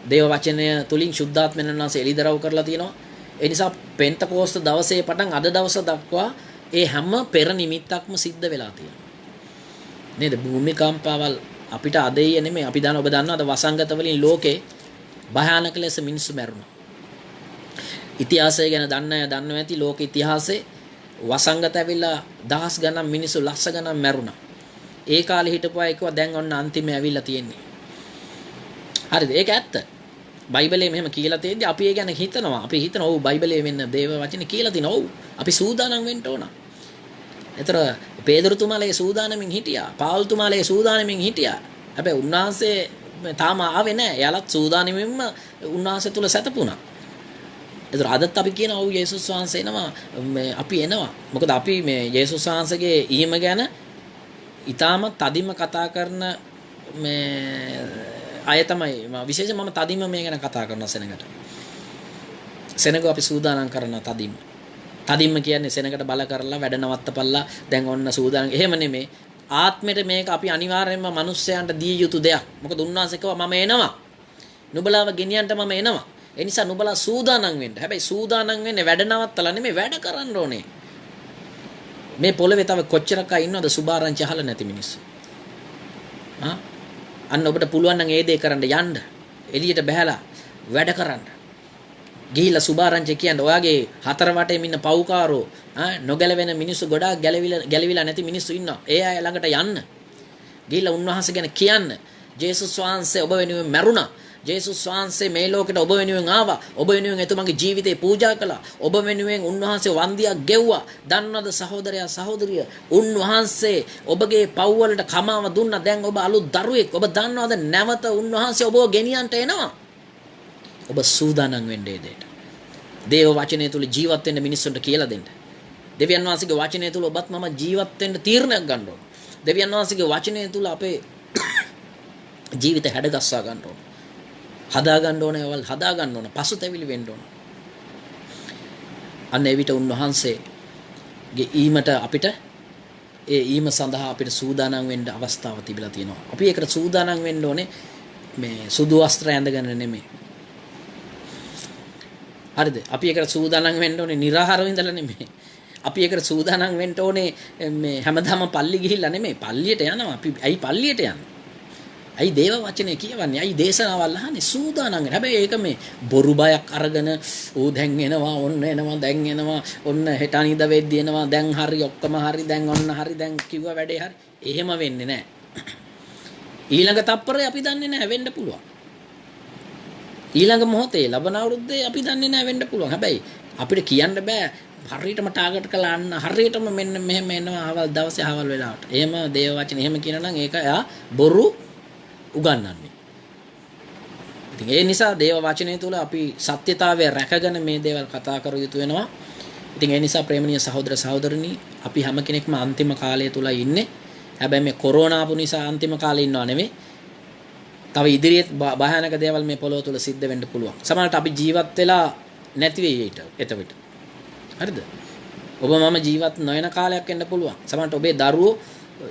Speaker 1: දේව වචනය තුලින් සුද්ධාත්මයන් වහන්සේ එළිදරව් කරලා තියෙනවා. ඒ නිසා පෙන්තකෝස්ත දවසේ පටන් අද දවස දක්වා ඒ හැම පෙර නිමිත්තක්ම සිද්ධ වෙලා තියෙනවා. නේද? භූමිකම්පාවල් අපිට අදෙය නෙමෙයි. අපි ඔබ දන්නවද වසංගත වලින් ලෝකේ භයානක ලෙස මිනිස්සු මැරුණා. ඉතිහාසය ගැන දන්නව ඇති ලෝක ඉතිහාසයේ වසංගත ඇවිල්ලා දහස් ගණන් මිනිස්සු ලක්ෂ ගණන් මැරුණා. ඒ කාලේ හිටපු අය කිව්වා දැන් ඔන්න අන්තිමේ ඇවිල්ලා තියෙන්නේ. හරිද? ඒක ඇත්ත. බයිබලයේ මෙහෙම කියලා තියෙද්දි අපි ඒ ගැන හිතනවා. අපි හිතනවා ඔව් බයිබලයේ වෙන්න දේව වචනේ කියලා තියෙනවා. ඔව්. අපි සූදානම් වෙන්න ඕන. ඒතර පේදුරුතුමාලේ සූදානමින් හිටියා. පාවුල්තුමාලේ සූදානමින් හිටියා. හැබැයි උන්වහන්සේ තාම ආවේ නැහැ. එයාලත් සූදානමින්ම උන්වහන්සේ තුල සැතපුණා. ඒතර අදත් අපි කියනවා ඔව් යේසුස් වහන්සේ එනවා. අපි එනවා. මොකද අපි මේ යේසුස් වහන්සේගේ ඊම ගැන ඊටාම තදින්ම කතා කරන මේ අය තමයි විශේෂයෙන් මම තදින්ම මේ ගැන කතා කරනවා සෙනඟට. සෙනඟ අපි සූදානම් කරන තදින්ම කියන්නේ සෙනඟට බල කරලා වැඩ නවත්තපල්ලා දැන් ඔන්න සූදානම්. එහෙම නෙමෙයි. ආත්මෙට මේක අපි අනිවාර්යයෙන්ම මිනිස්යන්ට දිය යුතු දෙයක්. මොකද උන්වහන්සේ කිව්වා මම එනවා. නුඹලාව ගෙනියන්න මම එනවා. ඒ නිසා නුඹලා සූදානම් වෙන්න. හැබැයි සූදානම් වෙන්නේ වැඩ නවත්තලා නෙමෙයි වැඩ කරන්න ඕනේ. මේ පොළවේ තව කොච්චරක් අය ඉන්නවද සුභාරංචි අහලා නැති මිනිස්සු? අන්න ඔබට පුළුවන් නම් ඒ දේ කරන්න යන්න. එළියට බහැලා වැඩ කරන්න. ගිහිල්ලා සුභාරංචි කියන්නේ ඔයාගේ හතර වටේම ඉන්න පව්කාරෝ නොගැලවෙන මිනිස්සු ගොඩාක් ගැලවිලා නැති මිනිස්සු ඉන්නවා. ඒ අය ළඟට යන්න. ගිහිල්ලා උන්වහන්සේ ගැන කියන්න. ජේසුස් වහන්සේ ඔබ වෙනුවෙන් මැරුණා. ජේසුස් වහන්සේ මේ ලෝකෙට ඔබ වෙනුවෙන් ආවා. ඔබ වෙනුවෙන් එතුමගේ ජීවිතේ පූජා කළා. ඔබ වෙනුවෙන් උන්වහන්සේ වන්දියක් ගෙව්වා. දන්නවද සහෝදරයා සහෝදරිය? උන්වහන්සේ ඔබගේ පව් වලට කමාව දුන්නා. දැන් ඔබ අලුත් දරුවෙක්. ඔබ දන්නවද නැවත උන්වහන්සේ ඔබව ගෙනියන්නට එනවා. ඔබ සූදානම් වෙන්න ඒ දෙයට. දේව වචනය තුල ජීවත් වෙන්න මිනිස්සුන්ට කියලා දෙන්න. දෙවියන් වහන්සේගේ වචනය තුල ඔබත් මම ජීවත් වෙන්න තීරණයක් ගන්න ඕන. දෙවියන් වහන්සේගේ වචනය තුල අපේ ජීවිත හැඩගස්වා ගන්න ඕන. හදා ගන්න ඕන ඒවල් හදා ගන්න ඕන. පසුතැවිලි වෙන්න ඕන. අන්න එවිට උන්වහන්සේගේ ඊමට අපිට ඒ ඊම සඳහා අපිට සූදානම් වෙන්න අවස්ථාව තිබිලා තියෙනවා. අපි ඒකට සූදානම් වෙන්න ඕනේ මේ සුදු වස්ත්‍ර ඇඳගෙන නෙමෙයි. හරිද? අපි ඒකට සූදානම් වෙන්න ඕනේ निराහාරව ඉඳලා නෙමෙයි. අපි ඒකට සූදානම් වෙන්න ඕනේ මේ හැමදාම පල්ලි ගිහිල්ලා නෙමෙයි. පල්ලියට යනවා. අපි ඇයි පල්ලියට යන්නේ? ඇයි දේව වචනේ කියවන්නේ? ඇයි දේශනාවල් අහන්නේ? සූදානම් වෙන්න. හැබැයි ඒක මේ බොරු බයක් අරගෙන ඌ දැන් එනවා, ඔන්න එනවා, දැන් එනවා, ඔන්න හෙට අනිද වෙද්දී එනවා, දැන් හරි ඔක්කොම හරි, දැන් ඔන්න හරි, දැන් කිව්ව වැඩේ හරි. එහෙම වෙන්නේ නැහැ. ඊළඟ තප්පරේ අපි දන්නේ නැහැ වෙන්න පුළුවන්. ඊළඟ මොහොතේ ලබන අවුරුද්දේ අපි දන්නේ නැහැ වෙන්න පුළුවන්. හැබැයි අපිට කියන්න බෑ හරියටම ටාගට් කරලා අන්න හරියටම මෙන්න මෙහෙම එනවා අවල් දවසේ අවල් වෙලාවට. එහෙම දේව වචන එහෙම කියනවා නම් ඒක එයා බොරු උගන්වන්නේ. ඉතින් ඒ නිසා දේව වචනය තුළ අපි සත්‍යතාවය රැකගෙන මේ දේවල් කතා කර යුතු වෙනවා. ඉතින් ඒ නිසා ප්‍රේමණීය සහෝදර සහෝදරනි අපි හැම කෙනෙක්ම අන්තිම කාලය තුල ඉන්නේ. හැබැයි මේ කොරෝනා ආපු නිසා අන්තිම කාලේ ඉන්නව නෙමෙයි. තව ඉදිරියේ භයානක දේවල් මේ පොළොව තුල සිද්ධ වෙන්න පුළුවන්. සමහරවිට අපි ජීවත් වෙලා නැති වෙයි එතකොට. හරිද? ඔබ මම ජීවත් නොවන කාලයක් වෙන්න පුළුවන්. සමහරවිට ඔබේ දරුවෝ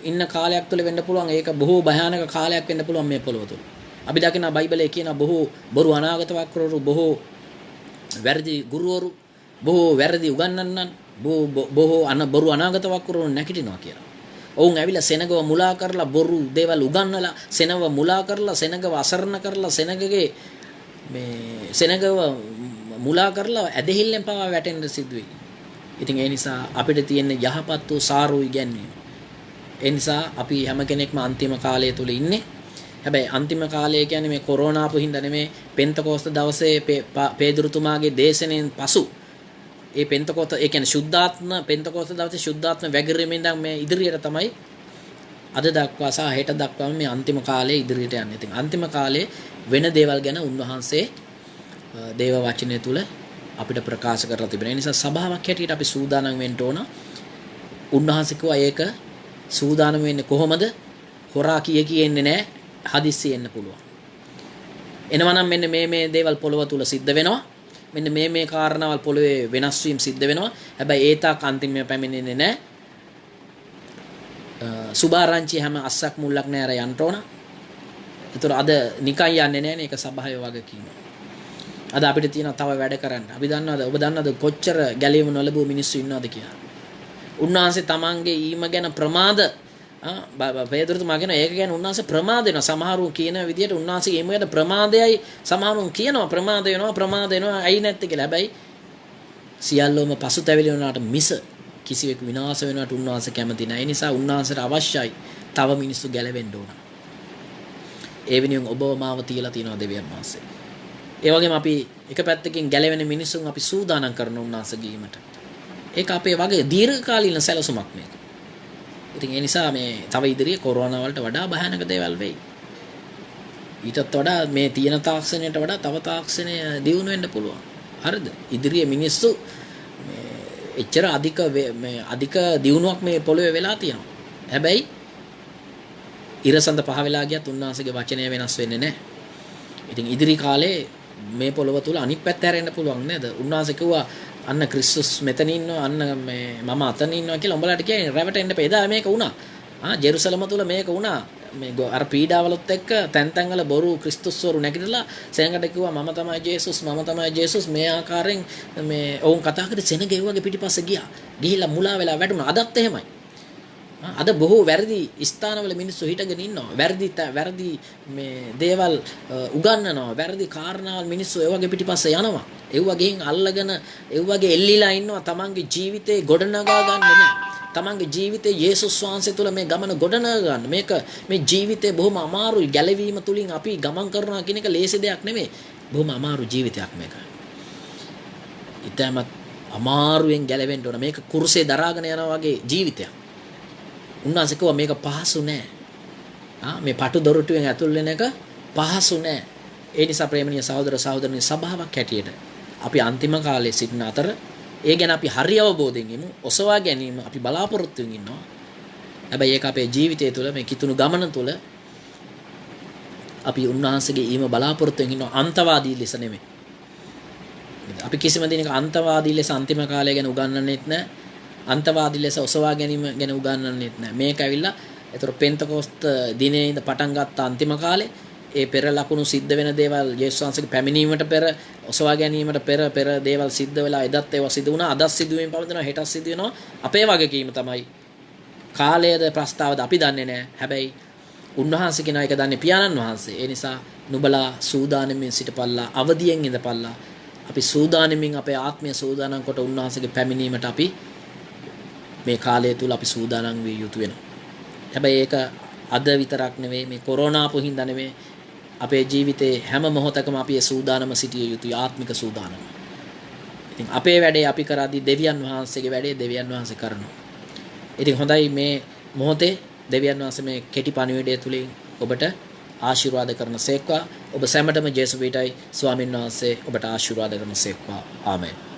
Speaker 1: ඉන්න කාලයක් තුල වෙන්න පුළුවන්. ඒක බොහෝ භයානක කාලයක් වෙන්න පුළුවන් මේ පොළොව තුල. අපි දකින බයිබලයේ කියන බොහෝ බොරු අනාගත වක්‍රවරු, බොහෝ වැරදි ගුරුවරු, බොහෝ වැරදි උගන්වන්නන්, බොහෝ බොරු අනාගත වක්‍රවරු නැගිටිනවා කියලා. ඔවුන් ඇවිල්ලා සෙනගව මුලා කරලා බොරු දේවල් උගන්වලා සෙනගව මුලා කරලා සෙනගව අසරණ කරලා සෙනගගේ මේ සෙනගව මුලා කරලා ඇදහිල්ලෙන් පවා වැටෙන්න සිදු වෙයි. ඉතින් ඒ නිසා අපිට තියෙන යහපත් වූ සාරු ඉගැන්වීම. ඒ නිසා අපි හැම කෙනෙක්ම අන්තිම කාලය තුල ඉන්නේ. හැබැයි අන්තිම කාලය කියන්නේ මේ කොරෝනා ආපු හින්දා නෙමේ පෙන්තකොස්ත දවසේ පේදුරුතුමාගේ දේශනෙන් පසු ඒ පෙන්තකොස්ත ඒ කියන්නේ සුද්ධාත්ම පෙන්තකොස්ත දවසේ සුද්ධාත්ම වැගිරීමෙන් දැන් මේ ඉදිරියට තමයි අද දක්වා සහ හෙට දක්වාම මේ අන්තිම කාලයේ ඉදිරියට යන්නේ. ඉතින් අන්තිම කාලේ වෙන දේවල් ගැන උන්වහන්සේ දේව වචනය තුල අපිට ප්‍රකාශ කරලා තිබෙනවා. ඒ නිසා සභාවක් හැටියට අපි සූදානම් වෙන්න ඕන. උන්වහන්සේ කිව්වා ඒක සූදානම් වෙන්නේ කොහොමද? හොරා කියෙන්නේ නැහැ. හදිස්සි එන්න පුළුවන්. එනවා නම් මෙන්න මේ දේවල් පොළව තුල සිද්ධ වෙනවා. මෙන්න මේ කාරණාවල් පොළවේ වෙනස් වීම සිද්ධ වෙනවා. හැබැයි ඒ තාක් අන්තිමව පැමිණෙන්නේ නැහැ. සුභාරංචි හැම අස්සක් මුල්ලක් නෑ අර යන්න ඕන. ඒතර අද නිකන් යන්නේ නෑනේ. ඒක සභාවේ වගේ කියනවා. අද අපිට තියෙනවා තව වැඩ කරන්න. අපි දන්නවද? ඔබ දන්නවද කොච්චර ගැලීම නොලබුව මිනිස්සු ඉන්නවද කියලා? උන්වහන්සේ තමන්ගේ ඊම ගැන ප්‍රමාද පේදුරුතුමා කියන ඒක ගැන උන්වහන්සේ ප්‍රමාද වෙනවා. සමහරු කියන විදිහට උන්වහන්සේ ඊම ගැන ප්‍රමාදයයි සමහරුන් කියනවා ප්‍රමාද වෙනවා ඇයි නැත්තේ කියලා. හැබැයි සියල්ලම පසුතැවිලි වුණාට මිස කිසිවෙකු විනාශ වෙනවට උන්වහන්සේ කැමති නැහැ. ඒ නිසා උන්වහන්සේට අවශ්‍යයි තව මිනිස්සු ගැලවෙන්න ඕන. ඒ වෙනුවෙන් ඔබව මාව තියලා තියෙනවා දෙවියන් වහන්සේ. ඒ වගේම අපි එක පැත්තකින් ගැලවෙන මිනිසුන් අපි සූදානම් කරන උන්වහන්සේ ගීමට. ඒක අපේ වගේ දීර්ඝකාලීන සැලසුමක් මේක. ඉතින් ඒ නිසා මේ තව ඉදිරියේ කොරෝනා වලට වඩා භයානක දේවල් වෙයි. ඊටත් වඩා මේ තියෙන තාක්ෂණයට වඩා තව තාක්ෂණය දියුණු වෙන්න පුළුවන්. හරිද? ඉදිරියේ මිනිස්සු එච්චර අධික දියුණුවක් මේ පොළවේ වෙලා තියෙනවා. හැබැයි ඉරසඳ පහ වෙලා ගියත් උන්වහන්සේගේ වචනය වෙනස් වෙන්නේ නැහැ. ඉතින් ඉදිරි කාලේ මේ පොළව තුල අනිත් පැත්ත හැරෙන්න පුළුවන් නේද? උන්වහන්සේ කිව්වා අන්න ක්‍රිස්තුස් මෙතන ඉන්නවා අන්න මේ මම අතන ඉන්නවා කියලා උඹලාට කියන්නේ රැවටෙන්න එපා. එදා මේක වුණා. ජෙරුසලම තුල මේක වුණා. මේ අර පීඩාවලුත් එක්ක තැන් වල බොරු ක්‍රිස්තුස්වරු නැගිටලා සෙනඟට කිව්වා මම තමයි ජේසුස් මේ ආකාරයෙන් මේ ඔවුන් කතා කරේ සෙනඟ ඒ වගේ පිටිපස්ස ගියා. ගිහිල්ලා මුලා වෙලා වැටුණා. අදත් එහෙමයි. අද බොහෝ වැරදි ස්ථානවල මිනිස්සු හිටගෙන ඉන්නවා. වැරදි මේ දේවල් උගන්වනවා. වැරදි කාරණාවල් මිනිස්සු ඒ වගේ පිටිපස්සේ යනවා. ඒ වගේන් අල්ලගෙන ඒ වගේ එල්ලිලා ඉන්නවා. තමන්ගේ ජීවිතේ ගොඩනගා ගන්න නෑ. තමන්ගේ ජීවිතේ යේසුස් වහන්සේ තුල මේ ගමන ගොඩනගා ගන්න. මේ ජීවිතේ බොහොම අමාරුයි. ගැලවීම තුලින් අපි ගමන් කරනවා කියන එක ලේසි දෙයක් නෙමෙයි. බොහොම අමාරු ජීවිතයක් මේක. ඊටමත් අමාරුවෙන් ගැලවෙන්න ඕන. මේක කුරුසේ දරාගෙන යනවා වගේ ජීවිතයක්. උන්වහන්සේ කිව්වා මේක පහසු නෑ. මේ පටු දොරටුවෙන් ඇතුල් වෙන එක පහසු නෑ. ඒ නිසා ප්‍රේමණීය සහෝදර සහෝදරනි සභාවක් හැටියට අපි අන්තිම කාලයේ සිටින අතර ඒ ගැන අපි හරි අවබෝධයෙන් ඉමු. ඔසවා ගැනීම අපි බලාපොරොත්තු වෙමින් ඉන්නවා. හැබැයි ඒක අපේ ජීවිතය තුළ මේ කිතුණු ගමන තුළ අපි උන්වහන්සේගේ ඊම බලාපොරොත්තු වෙමින් ඉන්නවා අන්තවාදී ලෙස නෙමෙයි. අපි කිසිම දිනක අන්තවාදී ලෙස අන්තිම කාලය ගැන උගන්වන්නෙත් නැහැ. අන්තවාදී ලෙස ඔසවා ගැනීම ගැන උගන්වන්නෙත් නැහැ. මේක ඇවිල්ලා ඒතර පෙන්තකොස්ත දිනේ ඉඳ පටන් ගත්ත අන්තිම කාලේ ඒ පෙර ලකුණු සිද්ධ වෙන දේවල් යේසුස් වහන්සේගේ පැමිණීමට පෙර ඔසවා ගැනීමට පෙර දේවල් සිද්ධ වෙලා එදත් ඒවා සිදු වුණා. අදත් සිදු වෙමින් පවතිනවා. හෙටත් සිදු වෙනවා. අපේ වගකීම තමයි කාලයේද ප්‍රස්තාවද අපි දන්නේ නැහැ. හැබැයි උන්වහන්සේ කියන එක දන්නේ පියාණන් වහන්සේ. ඒ නිසා නුඹලා සූදානම්ෙන් සිටපල්ලා, අවදියෙන් ඉඳපල්ලා. අපි සූදානම්ෙන් අපේ ආත්මය සූදානම් කොට උන්වහන්සේගේ පැමිණීමට අපි මේ කාලය තුල අපි සූදානම් විය යුතු වෙනවා. හැබැයි ඒක අද විතරක් නෙවෙයි, මේ කොරෝනා පොහින්දා නෙවෙයි. අපේ ජීවිතේ හැම මොහොතකම අපි ඒ සූදානම සිටිය යුතුයි, ආත්මික සූදානම. ඉතින් අපේ වැඩේ අපි කරද්දී දෙවියන් වහන්සේගේ වැඩේ දෙවියන් වහන්සේ කරනවා. ඉතින් හොඳයි මේ මොහොතේ දෙවියන් වහන්සේ මේ කෙටි පණිවිඩය තුලින් ඔබට ආශිර්වාද කරන සේක්වා. ඔබ සැමටම ජේසුස් වේටයි ස්වාමීන් වහන්සේ ඔබට ආශිර්වාද කරන සේක්වා. ආමේන්.